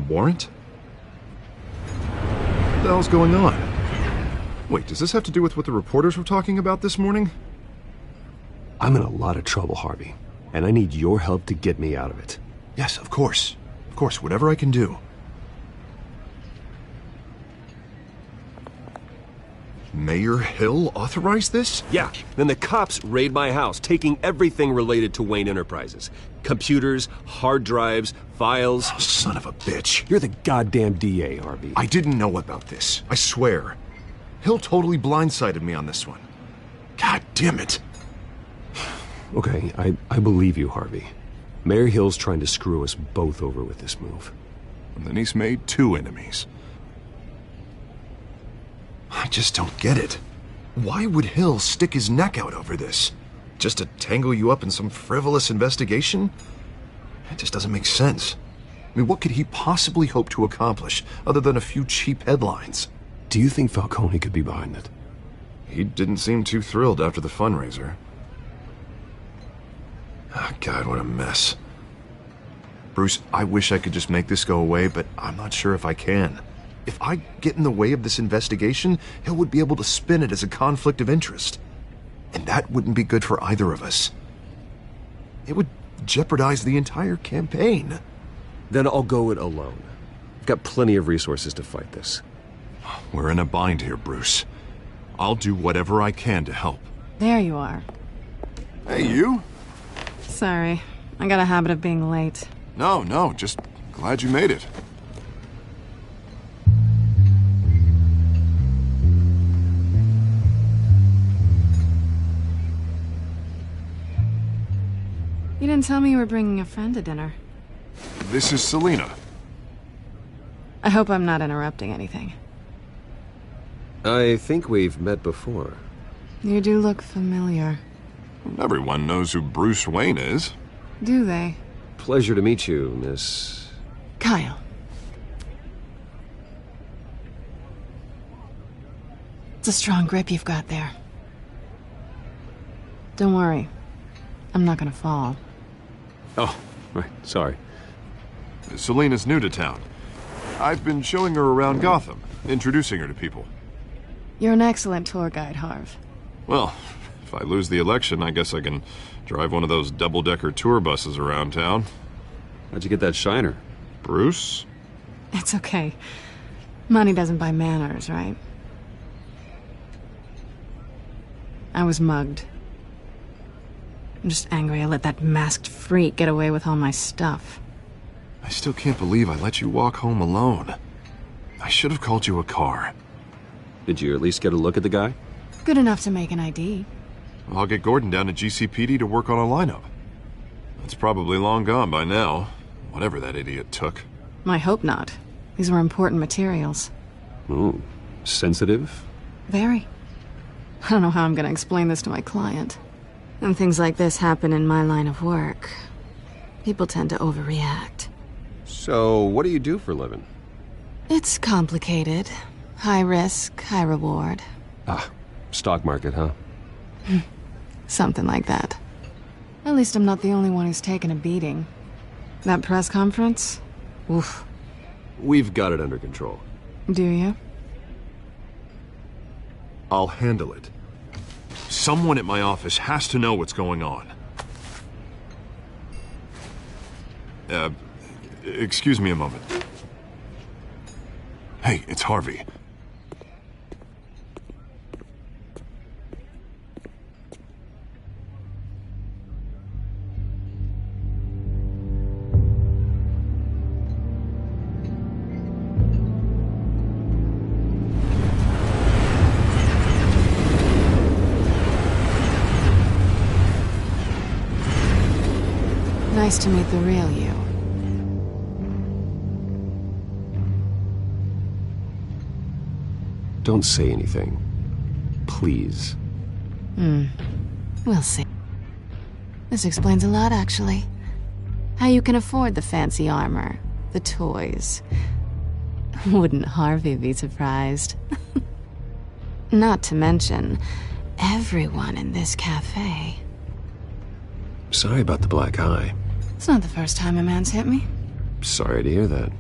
Warrant? What the hell's going on? Wait, does this have to do with what the reporters were talking about this morning? I'm in a lot of trouble, Harvey, and I need your help to get me out of it. Yes, of course. Of course, whatever I can do. Mayor Hill authorized this? Yeah, then the cops raid my house, taking everything related to Wayne Enterprises. Computers, hard drives, files. Oh, son of a bitch. You're the goddamn DA, Harvey. I didn't know about this. I swear. Hill totally blindsided me on this one. God damn it. Okay, I believe you, Harvey. Mayor Hill's trying to screw us both over with this move. And then he's made 2 enemies. I just don't get it. Why would Hill stick his neck out over this? Just to tangle you up in some frivolous investigation? It just doesn't make sense. I mean, what could he possibly hope to accomplish other than a few cheap headlines? Do you think Falcone could be behind it? He didn't seem too thrilled after the fundraiser. Oh, God, what a mess. Bruce, I wish I could just make this go away, but I'm not sure if I can. If I get in the way of this investigation, Hill would be able to spin it as a conflict of interest. And that wouldn't be good for either of us. It would jeopardize the entire campaign. Then I'll go it alone. I've got plenty of resources to fight this. We're in a bind here, Bruce. I'll do whatever I can to help. There you are. Hey, you? Sorry. I got a habit of being late. No, just glad you made it. You didn't tell me you were bringing a friend to dinner. This is Selina. I hope I'm not interrupting anything. I think we've met before. You do look familiar. Everyone knows who Bruce Wayne is. Do they? Pleasure to meet you, Miss... Kyle. It's a strong grip you've got there. Don't worry. I'm not gonna fall. Oh, right, sorry. Selina's new to town. I've been showing her around Gotham, introducing her to people. You're an excellent tour guide, Harv. Well, if I lose the election, I guess I can drive one of those double-decker tour buses around town. How'd you get that shiner? Bruce? It's okay. Money doesn't buy manners, right? I was mugged. I'm just angry I let that masked freak get away with all my stuff. I still can't believe I let you walk home alone. I should have called you a car. Did you at least get a look at the guy? Good enough to make an ID. I'll get Gordon down to GCPD to work on a lineup. It's probably long gone by now, whatever that idiot took. I hope not. These were important materials. Ooh, sensitive? Very. I don't know how I'm gonna explain this to my client. When things like this happen in my line of work, people tend to overreact. So, what do you do for a living? It's complicated. High risk, high reward. Ah, stock market, huh? Something like that. At least I'm not the only one who's taken a beating. That press conference? Oof. We've got it under control. Do you? I'll handle it. Someone at my office has to know what's going on. Excuse me a moment. Hey, it's Harvey. Nice to meet the real you. Don't say anything. Please. We'll see. This explains a lot, actually. How you can afford the fancy armor, the toys. Wouldn't Harvey be surprised? Not to mention, everyone in this cafe. Sorry about the black eye. It's not the first time a man's hit me. Sorry to hear that.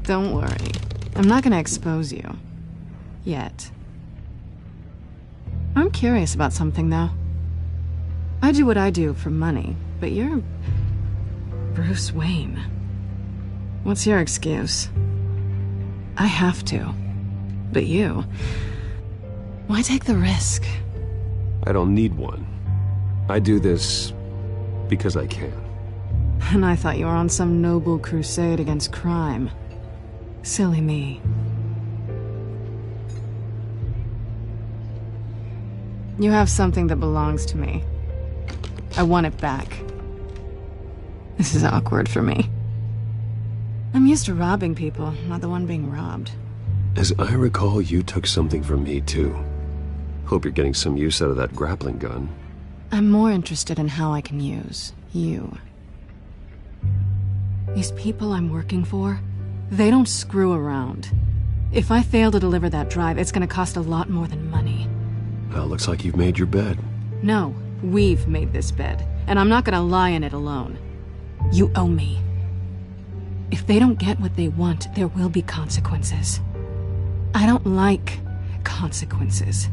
Don't worry. I'm not gonna expose you. Yet. I'm curious about something, though. I do what I do for money, but you're... Bruce Wayne. What's your excuse? I have to. But you... Why take the risk? I don't need one. I do this because I can. And I thought you were on some noble crusade against crime. Silly me. You have something that belongs to me. I want it back. This is awkward for me. I'm used to robbing people, not the one being robbed. As I recall, you took something from me, too. Hope you're getting some use out of that grappling gun. I'm more interested in how I can use you. These people I'm working for, they don't screw around. If I fail to deliver that drive, it's gonna cost a lot more than money. Well, looks like you've made your bed. No, we've made this bed, and I'm not gonna lie in it alone. You owe me. If they don't get what they want, there will be consequences. I don't like consequences.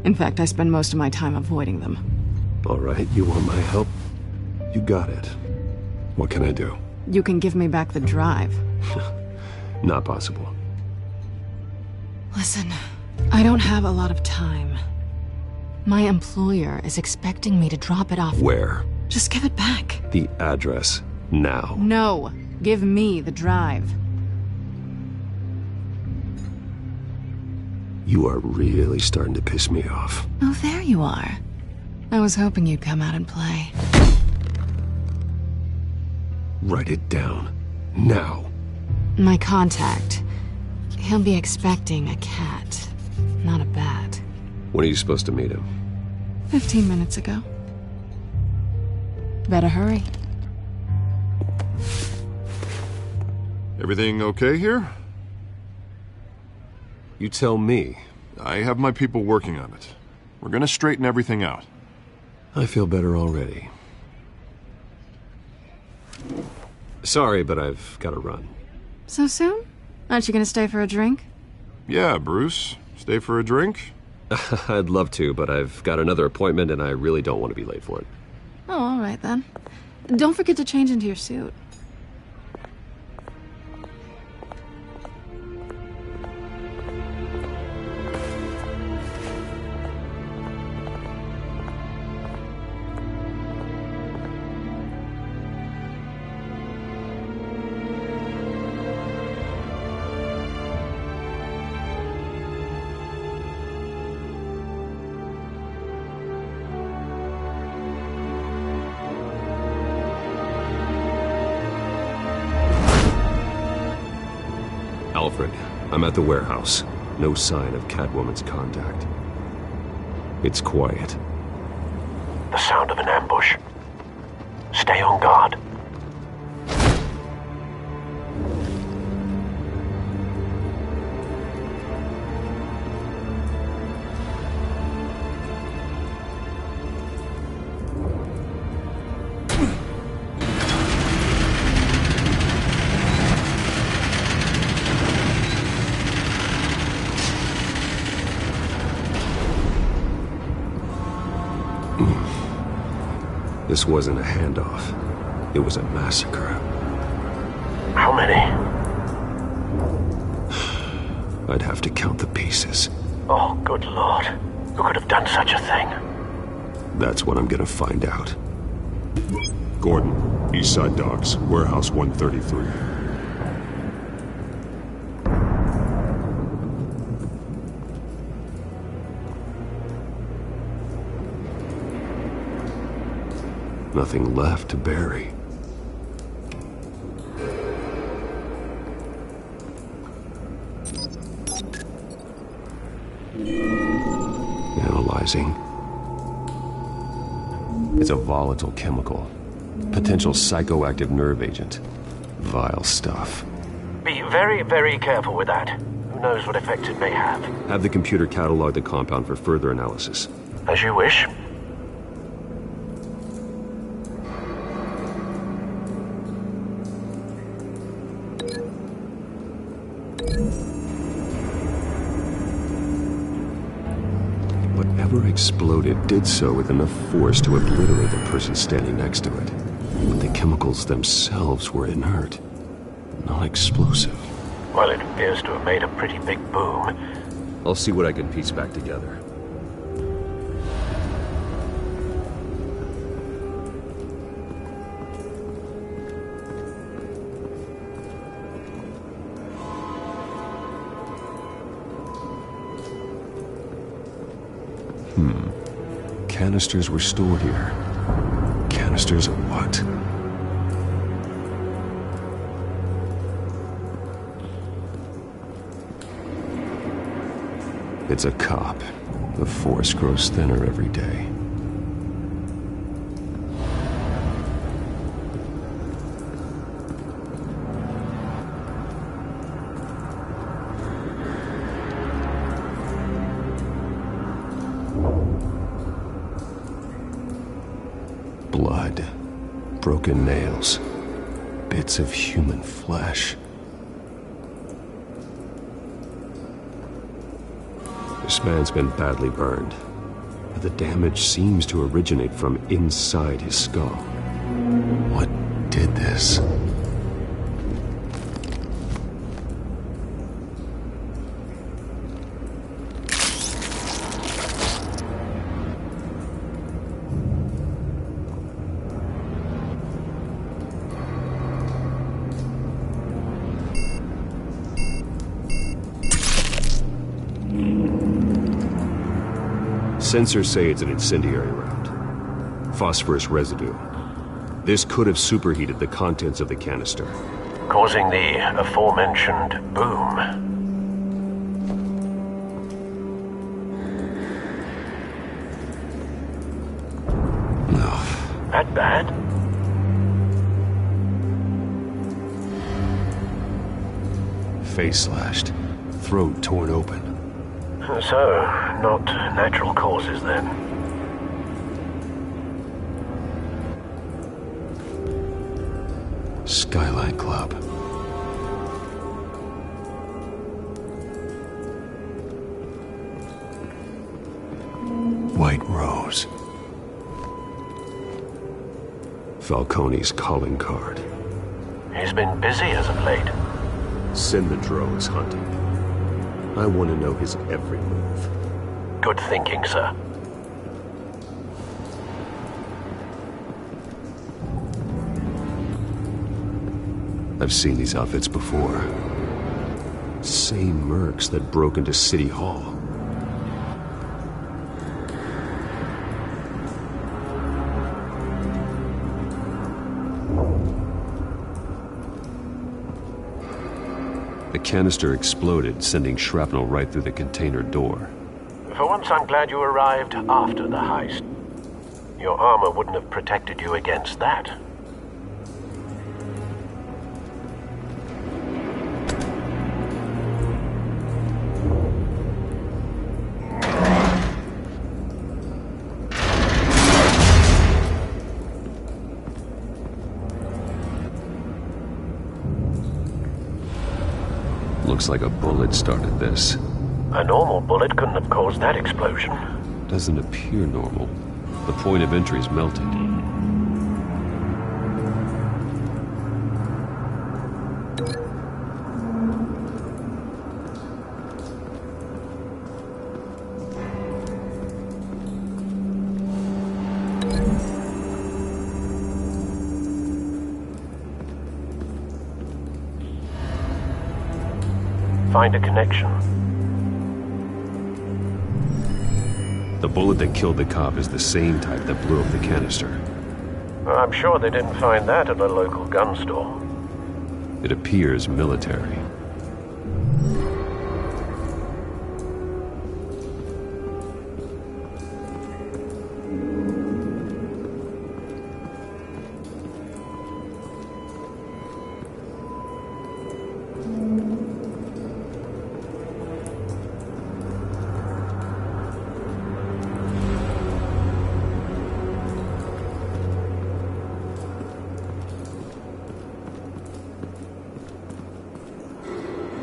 In fact, I spend most of my time avoiding them. All right, you want my help? You got it. What can I do? You can give me back the drive. Not possible. Listen, I don't have a lot of time. My employer is expecting me to drop it off. Where? Just give it back. The address. Now. No. Give me the drive. You are really starting to piss me off. Oh, there you are. I was hoping you'd come out and play. Write it down. Now. My contact. He'll be expecting a cat, not a bat. When are you supposed to meet him? 15 minutes ago. Better hurry. Everything okay here? You tell me. I have my people working on it. We're gonna straighten everything out. I feel better already. Sorry, but I've got to run. So soon? Aren't you gonna stay for a drink? Yeah, Bruce. Stay for a drink? I'd love to, but I've got another appointment and I really don't want to be late for it. Oh, all right then. Don't forget to change into your suit. Alfred, I'm at the warehouse. No sign of Catwoman's contact. It's quiet. The sound of an ambush. Stay on guard. This wasn't a handoff. It was a massacre. How many? I'd have to count the pieces. Oh, good lord. Who could have done such a thing? That's what I'm gonna find out. Gordon, Eastside Docks, Warehouse 133. Nothing left to bury. Analyzing. It's a volatile chemical. Potential psychoactive nerve agent. Vile stuff. Be very, very careful with that. Who knows what effect it may have. Have the computer catalog the compound for further analysis. As you wish. Whatever exploded did so with enough force to obliterate the person standing next to it. But the chemicals themselves were inert, not explosive. Well, it appears to have made a pretty big boom. I'll see what I can piece back together. Canisters were stored here. Canisters of what? It's a cop. The force grows thinner every day. Blood, broken nails, bits of human flesh. This man's been badly burned, but the damage seems to originate from inside his skull. What did this? Sensors say it's an incendiary round. Phosphorus residue. This could have superheated the contents of the canister, causing the aforementioned boom. That bad? Face slashed, throat torn open. So, not natural causes then. Skyline Club. White Rose. Falcone's calling card. He's been busy as of late. Send the drones hunting. I want to know his every move. Good thinking, sir. I've seen these outfits before. Same mercs that broke into City Hall. The canister exploded, sending shrapnel right through the container door. For once, I'm glad you arrived after the heist. Your armor wouldn't have protected you against that. Looks like a bullet started this. A normal bullet couldn't have caused that explosion. Doesn't appear normal. The point of entry's melted. Find a connection. The bullet that killed the cop is the same type that blew up the canister. I'm sure they didn't find that at a local gun store. It appears military.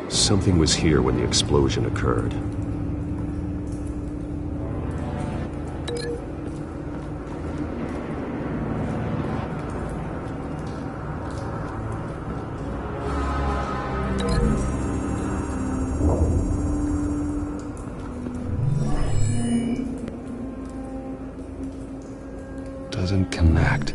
Something was here when the explosion occurred. Doesn't connect.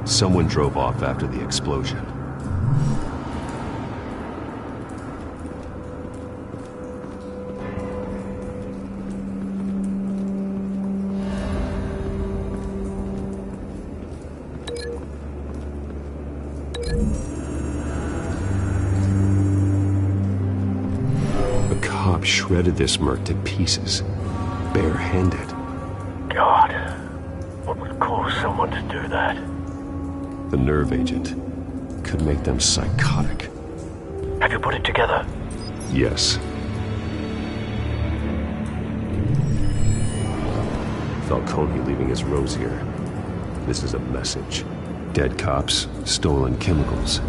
Someone drove off after the explosion. A cop shredded this merc to pieces, barehanded. God, what would cause someone to do that? The nerve agent could make them psychotic. Have you put it together? Yes. Falcone leaving his rose here. This is a message. Dead cops, stolen chemicals.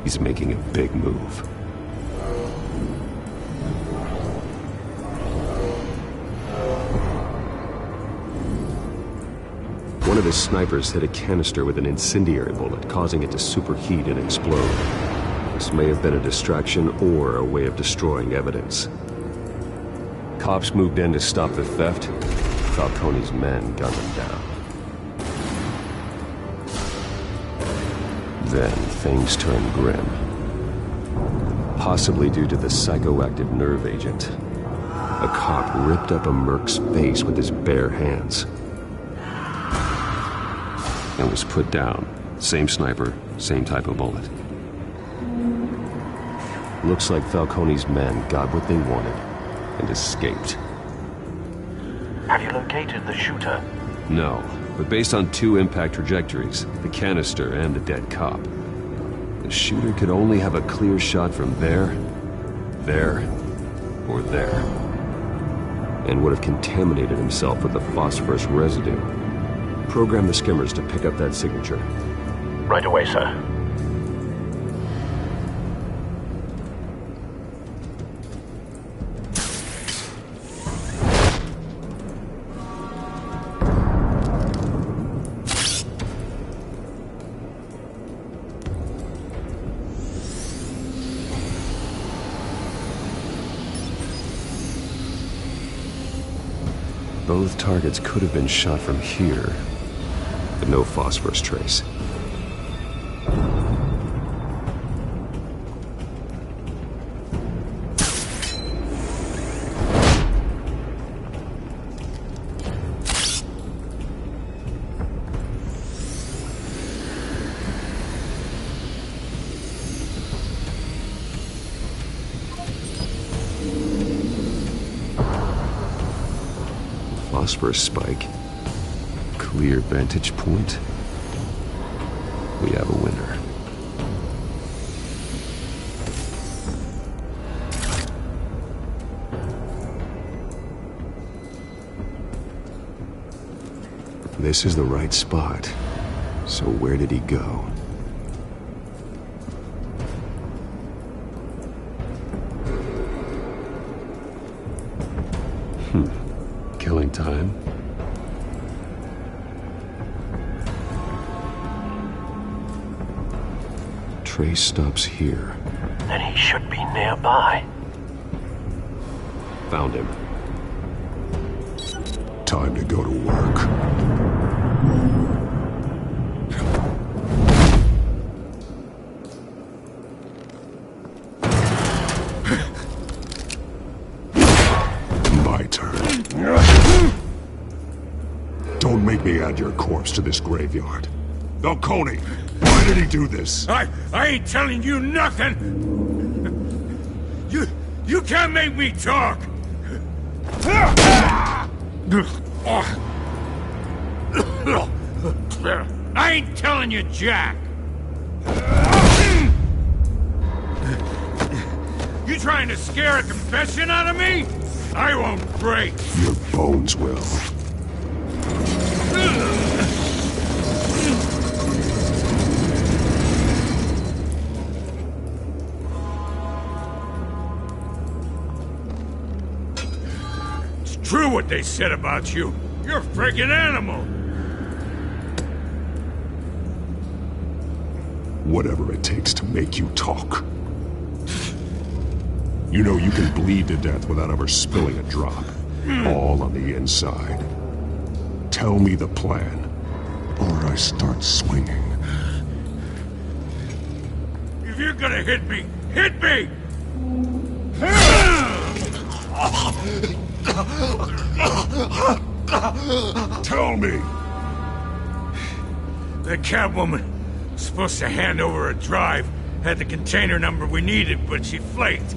He's making a big move. One of his snipers hit a canister with an incendiary bullet, causing it to superheat and explode. This may have been a distraction or a way of destroying evidence. Cops moved in to stop the theft. Falcone's men gunned him down. Then things turned grim. Possibly due to the psychoactive nerve agent. A cop ripped up a merc's face with his bare hands. And was put down. Same sniper, same type of bullet. Looks like Falcone's men got what they wanted and escaped. Have you located the shooter? No, but based on 2 impact trajectories, the canister and the dead cop, the shooter could only have a clear shot from there, or there, and would have contaminated himself with the phosphorus residue. Program the skimmers to pick up that signature. Right away, sir. Both targets could have been shot from here, but no phosphorus trace. Phosphorus spike. Clear vantage point. We have a winner. This is the right spot. So where did he go? Killing time. Trace stops here. Then he should be nearby. Found him. Time to go to work. My turn. Don't make me add your corpse to this graveyard. Falcone, why did he do this? I ain't telling you nothing! You can't make me talk! I ain't telling you jack! You trying to scare a confession out of me? I won't break! Your bones will. It's true what they said about you. You're a friggin' animal! Whatever it takes to make you talk. You know you can bleed to death without ever spilling a drop. All on the inside. Tell me the plan, or I start swinging. If you're gonna hit me, hit me! Tell me! The Catwoman was supposed to hand over a drive, had the container number we needed, but she flaked.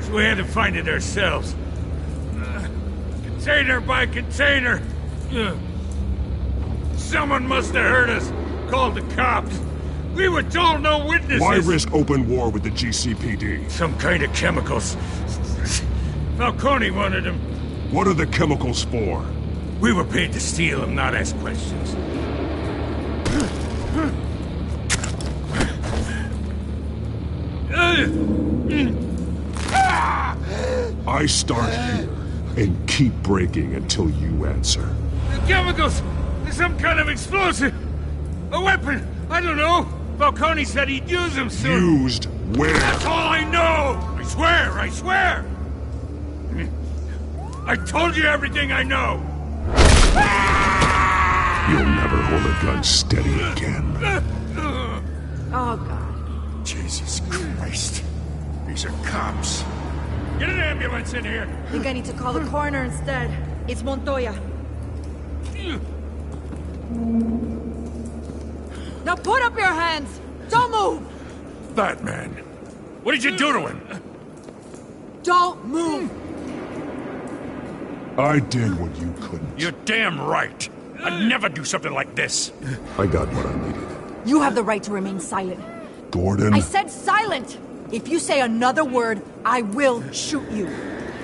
So we had to find it ourselves. Container by container. Someone must have heard us, called the cops. We were told no witnesses. Why risk open war with the GCPD? Some kind of chemicals. Falcone wanted them. What are the chemicals for? We were paid to steal them, not ask questions. I start here and keep breaking until you answer. The chemicals! There's some kind of explosive! A weapon! I don't know! Falcone said he'd use them soon! Used where? That's all I know! I swear! I swear! I told you everything I know! You'll never hold a gun steady again. Oh, God. Jesus Christ. These are cops. Get an ambulance in here! I think I need to call the coroner instead. It's Montoya. Now put up your hands! Don't move! Batman, what did you do to him? Don't move! I did what you couldn't. You're damn right. I'd never do something like this. I got what I needed. You have the right to remain silent. Gordon? I said silent! If you say another word, I will shoot you.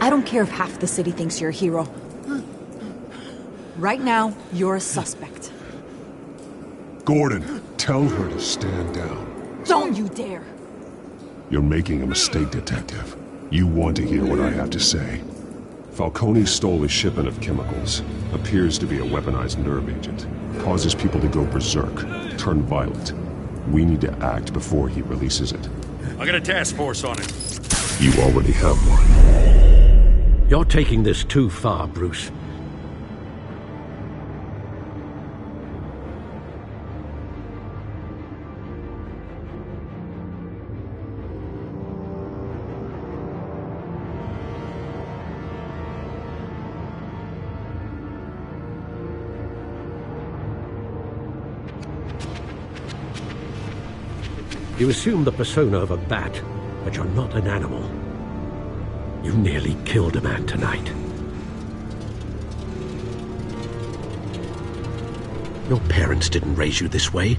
I don't care if half the city thinks you're a hero. Right now, you're a suspect. Gordon, tell her to stand down. Don't you dare! You're making a mistake, Detective. You want to hear what I have to say. Falcone stole a shipment of chemicals. Appears to be a weaponized nerve agent. Causes people to go berserk, turn violent. We need to act before he releases it. I got a task force on it. You already have one. You're taking this too far, Bruce. You assume the persona of a bat, but you're not an animal. You nearly killed a man tonight. Your parents didn't raise you this way.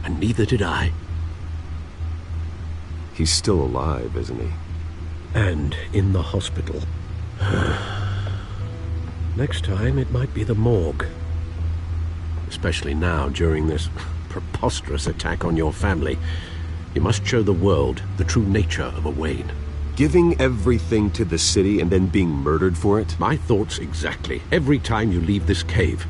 And neither did I. He's still alive, isn't he? And in the hospital. Next time, it might be the morgue. Especially now, during this preposterous attack on your family. You must show the world the true nature of a Wayne. Giving everything to the city and then being murdered for it? My thoughts exactly. Every time you leave this cave.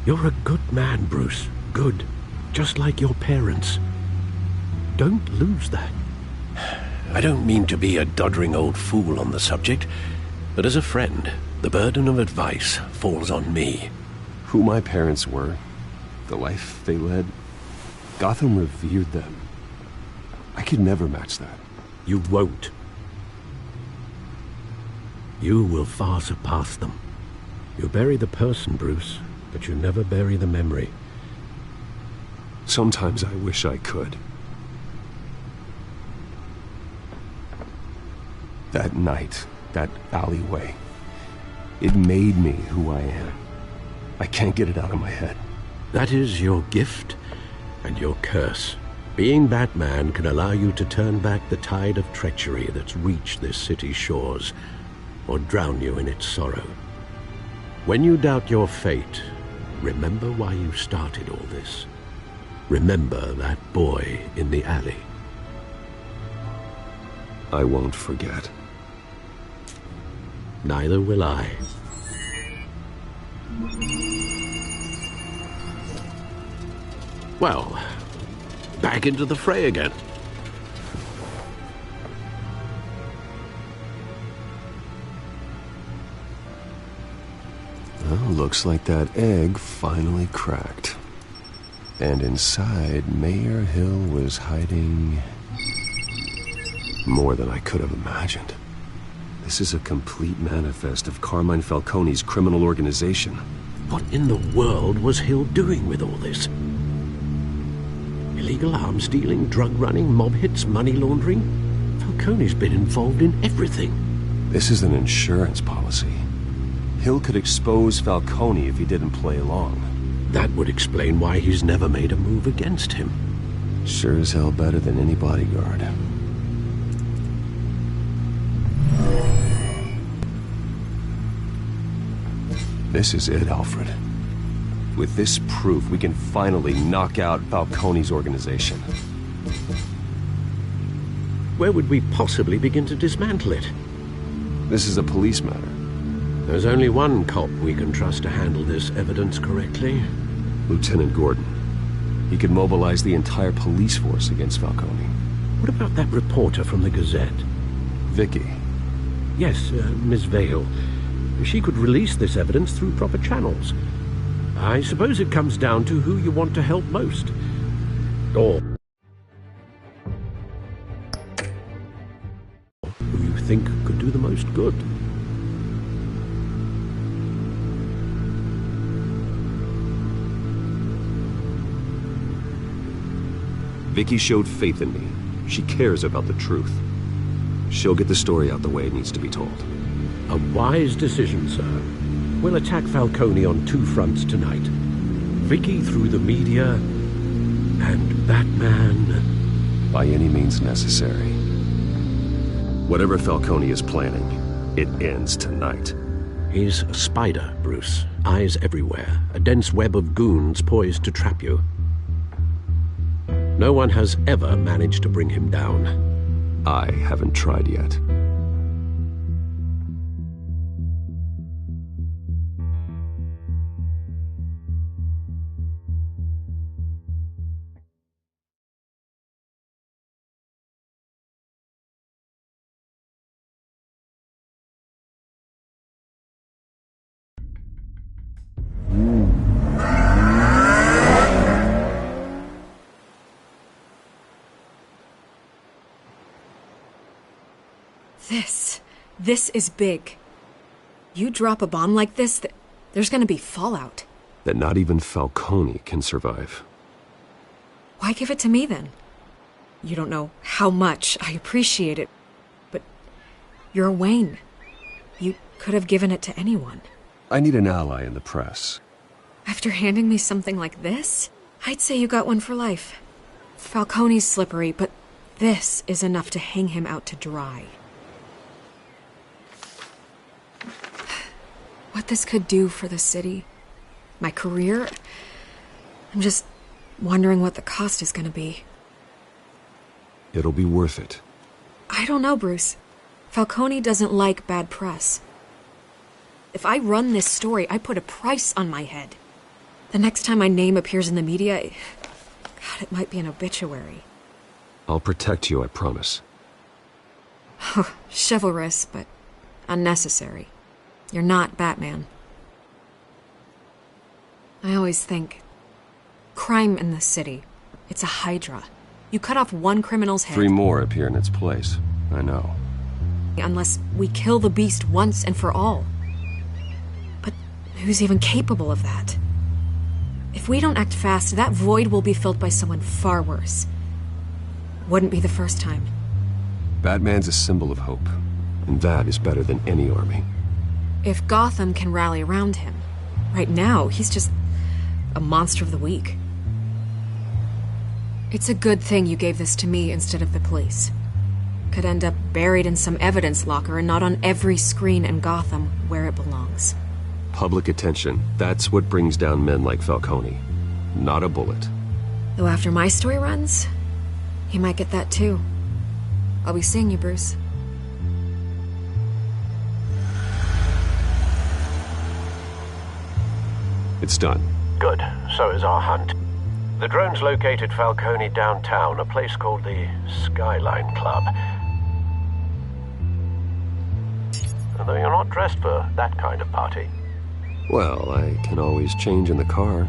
You're a good man, Bruce. Good. Just like your parents. Don't lose that. I don't mean to be a doddering old fool on the subject, but as a friend, the burden of advice falls on me. Who my parents were, the life they led, Gotham revered them. I could never match that. You won't. You will far surpass them. You bury the person, Bruce, but you never bury the memory. Sometimes I wish I could. That night, that alleyway, it made me who I am. I can't get it out of my head. That is your gift and your curse. Being Batman can allow you to turn back the tide of treachery that's reached this city's shores, or drown you in its sorrow. When you doubt your fate, remember why you started all this. Remember that boy in the alley. I won't forget. Neither will I. Well, back into the fray again. Well, looks like that egg finally cracked. And inside, Mayor Hill was hiding more than I could have imagined. This is a complete manifest of Carmine Falcone's criminal organization. What in the world was Hill doing with all this? Illegal arms dealing, drug running, mob hits, money laundering? Falcone's been involved in everything. This is an insurance policy. Hill could expose Falcone if he didn't play along. That would explain why he's never made a move against him. Sure as hell better than any bodyguard. This is it, Alfred. With this proof, we can finally knock out Falcone's organization. Where would we possibly begin to dismantle it? This is a police matter. There's only one cop we can trust to handle this evidence correctly. Lieutenant Gordon. He could mobilize the entire police force against Falcone. What about that reporter from the Gazette? Vicky. Yes, Miss Vale. She could release this evidence through proper channels. I suppose it comes down to who you want to help most. Or who you think could do the most good. Vicky showed faith in me. She cares about the truth. She'll get the story out the way it needs to be told. A wise decision, sir. We'll attack Falcone on two fronts tonight. Vicky through the media, and Batman... by any means necessary. Whatever Falcone is planning, it ends tonight. He's a spider, Bruce. Eyes everywhere. A dense web of goons poised to trap you. No one has ever managed to bring him down. I haven't tried yet. This is big. You drop a bomb like this, there's gonna be fallout. That not even Falcone can survive. Why give it to me then? You don't know how much I appreciate it, but you're Wayne. You could have given it to anyone. I need an ally in the press. After handing me something like this, I'd say you got one for life. Falcone's slippery, but this is enough to hang him out to dry. What this could do for the city, my career, I'm just wondering what the cost is gonna be. It'll be worth it. I don't know, Bruce. Falcone doesn't like bad press. If I run this story, I put a price on my head. The next time my name appears in the media, God, it might be an obituary. I'll protect you, I promise. Chivalrous, but unnecessary. You're not Batman. I always think, crime in the city, it's a hydra. You cut off one criminal's head... 3 more appear in its place. I know. Unless we kill the beast once and for all. But who's even capable of that? If we don't act fast, that void will be filled by someone far worse. Wouldn't be the first time. Batman's a symbol of hope, and that is better than any army. If Gotham can rally around him, right now he's just a monster of the week. It's a good thing you gave this to me instead of the police. Could end up buried in some evidence locker and not on every screen in Gotham where it belongs. Public attention, that's what brings down men like Falcone. Not a bullet. Though after my story runs, he might get that too. I'll be seeing you, Bruce. It's done. Good. So is our hunt. The drones located Falcone downtown, a place called the Skyline Club. Although you're not dressed for that kind of party. Well, I can always change in the car.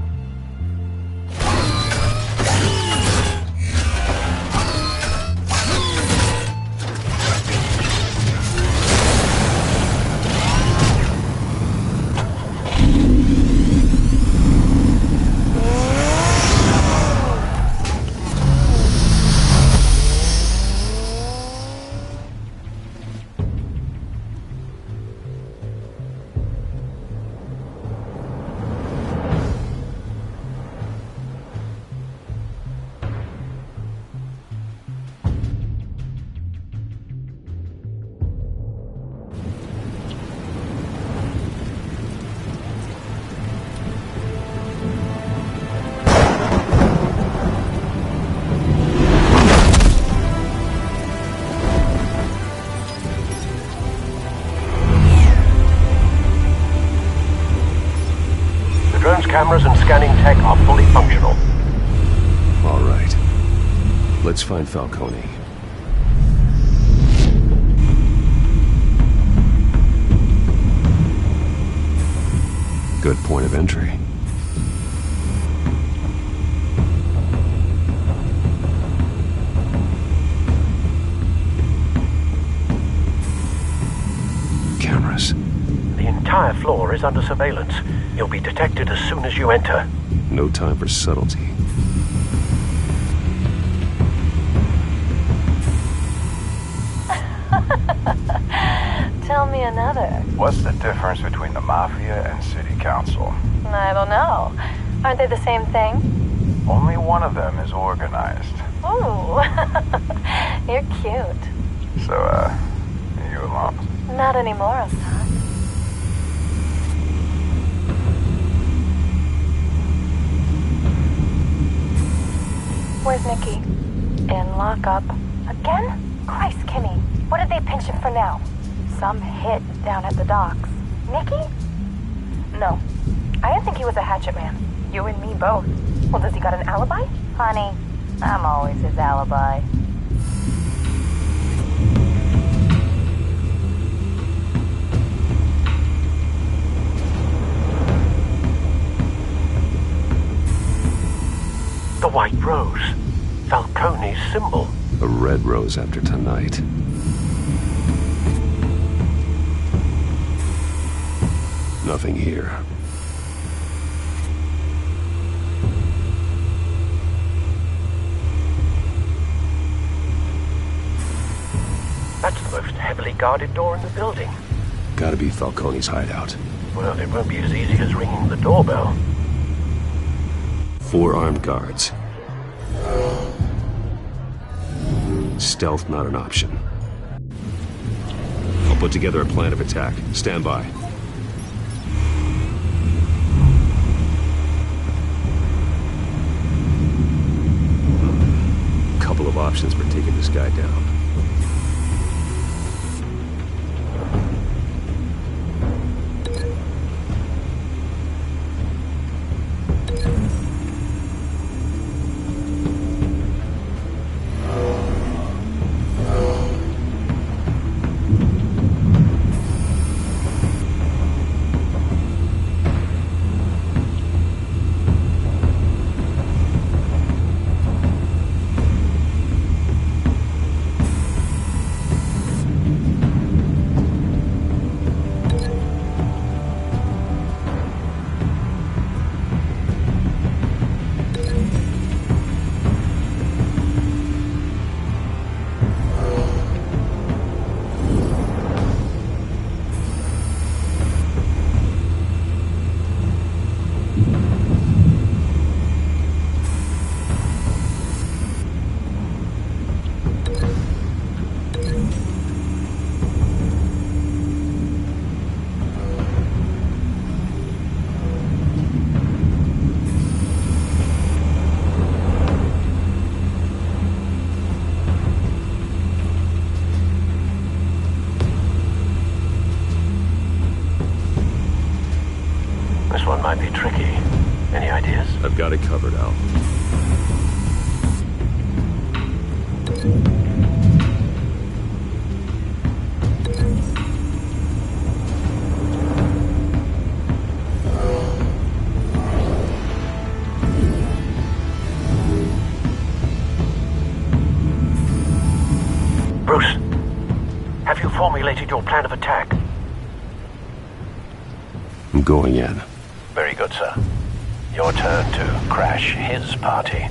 cameras and scanning tech are fully functional. All right. Let's find Falcone. Good point of entry. Cameras. The entire floor is under surveillance. You'll be detected as soon as you enter. No time for subtlety. Tell me another. What's the difference between the Mafia and City Council? I don't know. Aren't they the same thing? Only one of them is organized. Ooh. You're cute. So, you alone? Not anymore, Assad. Where's Nikki? In lockup. Again? Christ, Kimmy. What did they pinch him for now? Some hit down at the docks. Nikki? No. I didn't think he was a hatchet man. You and me both. Well, does he got an alibi? Honey, I'm always his alibi. The white rose. Falcone's symbol. A red rose after tonight. Nothing here. That's the most heavily guarded door in the building. Gotta be Falcone's hideout. Well, it won't be as easy as ringing the doorbell. 4 armed guards. Stealth not an option. I'll put together a plan of attack. Stand by. Couple of options for taking this guy down. This one might be tricky. Any ideas? I've got it covered, Al. Bruce, have you formulated your plan of attack? I'm going in. Very good, sir. Your turn to crash his party.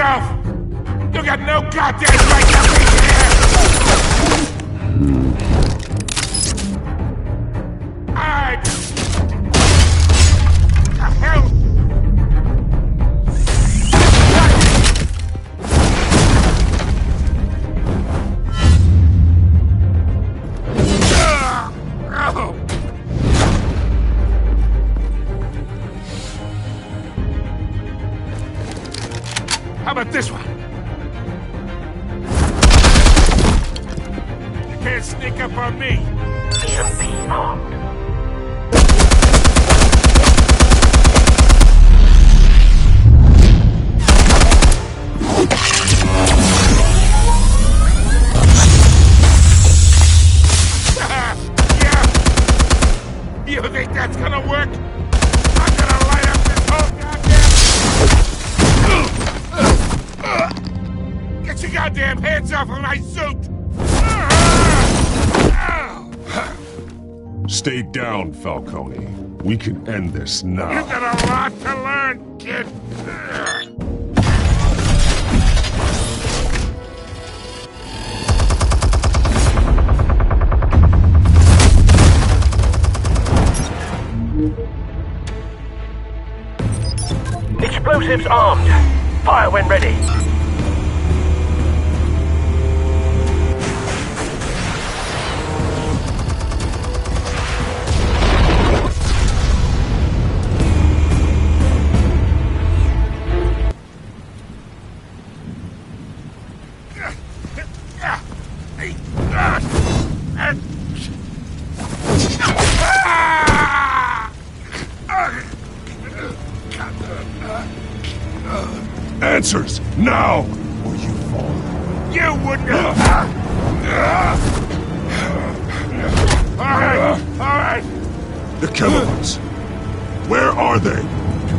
yourself! You got no goddamn right to be here! Alright! The hell? How about this one? You can't sneak up on me. EMP armed. Yeah. You think that's gonna work? I'm gonna light up this whole goddamn... Get your goddamn hands off of my suit! Stay down, Falcone. We can end this now. You got a lot to learn, kid. Explosives armed. Fire when ready. Answers, now! Or you fall. You wouldn't have... Alright! The chemicals. Where are they?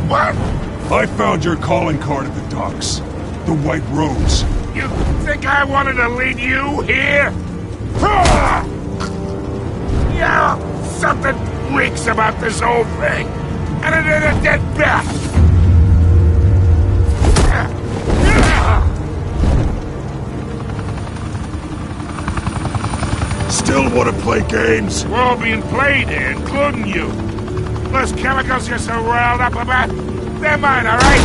What? I found your calling card at the docks. The White Rose. You think I wanted to lead you here? Yeah, something reeks about this whole thing. And it ain't a dead bat. Still want to play games? We're all being played here, including you. Those chemicals you're so riled up about, they're mine, all right?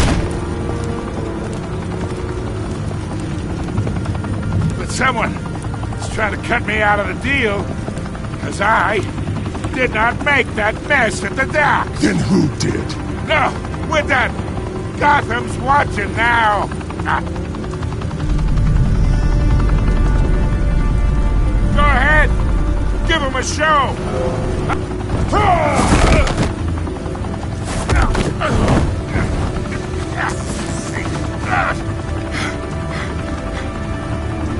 But someone is trying to cut me out of the deal, because I did not make that mess at the docks. Then who did? No, we're done. Gotham's watching now. Go ahead. Give him a show.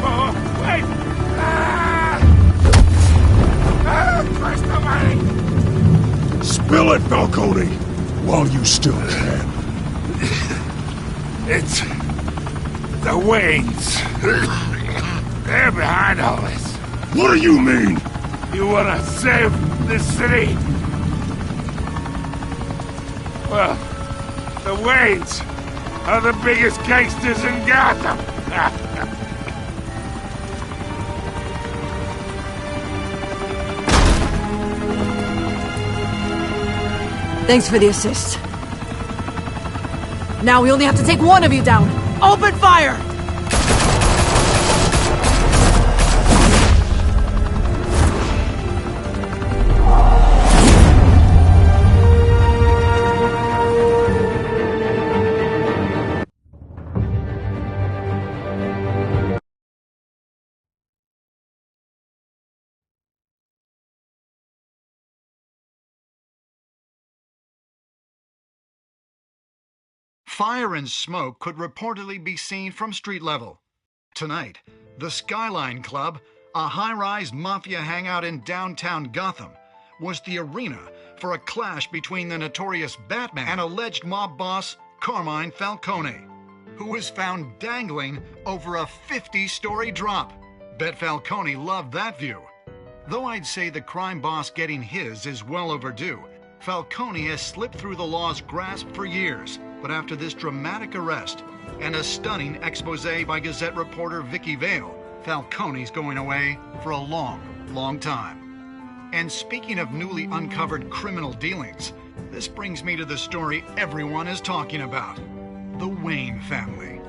Oh, wait. Christ almighty. Spill it, Falcone, while you still can. It's the Waynes. They're behind all this. What do you mean? You want to save this city? Well, the Waynes are the biggest gangsters in Gotham. Thanks for the assist. Now we only have to take one of you down. Open fire! Fire and smoke could reportedly be seen from street level. Tonight, the Skyline Club, a high-rise mafia hangout in downtown Gotham, was the arena for a clash between the notorious Batman and alleged mob boss Carmine Falcone, who was found dangling over a 50-story drop. Bet Falcone loved that view. Though I'd say the crime boss getting his is well overdue, Falcone has slipped through the law's grasp for years, But after this dramatic arrest and a stunning expose by Gazette reporter Vicky Vale, Falcone's going away for a long, long time. And speaking of newly uncovered criminal dealings, this brings me to the story everyone is talking about. The Wayne family.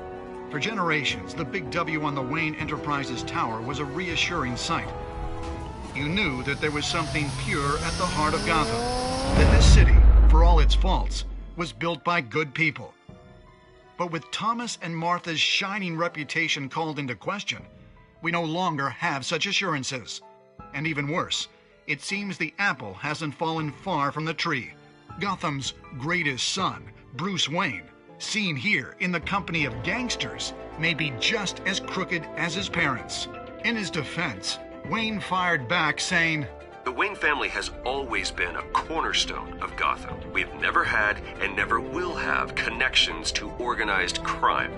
For generations, the big W on the Wayne Enterprises tower was a reassuring sight. You knew that there was something pure at the heart of Gotham. That this city, for all its faults, was built by good people. But with Thomas and Martha's shining reputation called into question, we no longer have such assurances. And even worse, it seems the apple hasn't fallen far from the tree. Gotham's greatest son, Bruce Wayne, seen here in the company of gangsters, may be just as crooked as his parents. In his defense, Wayne fired back saying, "The Wayne family has always been a cornerstone of Gotham. We've never had and never will have connections to organized crime."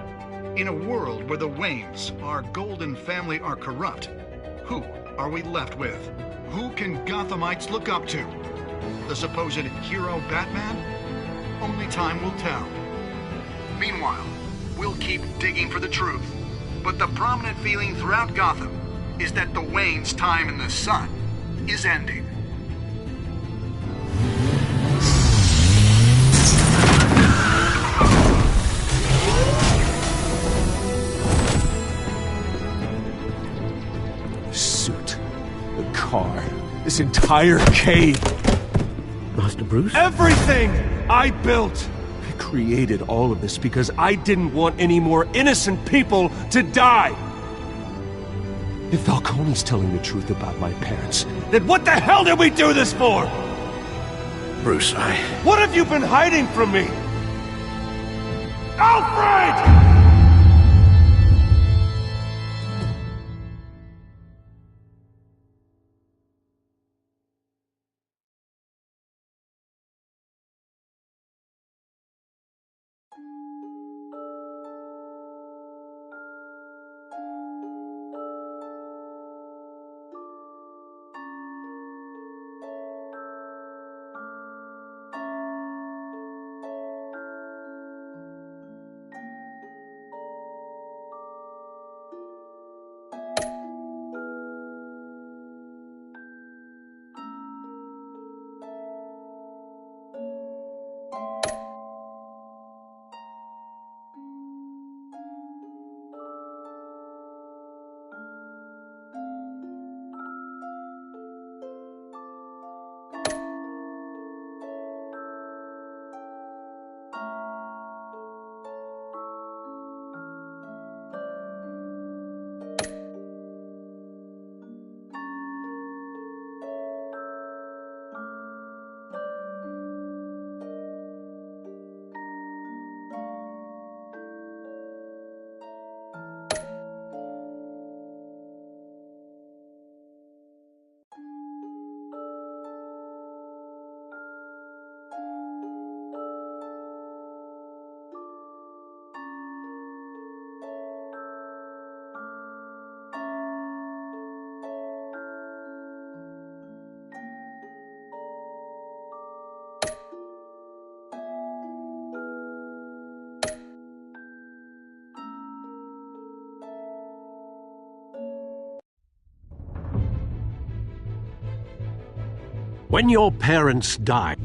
In a world where the Waynes, our golden family, are corrupt, who are we left with? Who can Gothamites look up to? The supposed hero Batman? Only time will tell. Meanwhile, we'll keep digging for the truth. But the prominent feeling throughout Gotham is that the Waynes' time in the sun is ending. The suit, the car, this entire cave. Master Bruce? Everything I built! I created all of this because I didn't want any more innocent people to die! If Falcone's telling the truth about my parents, then what the hell did we do this for? Bruce, What have you been hiding from me? Alfred! When your parents died,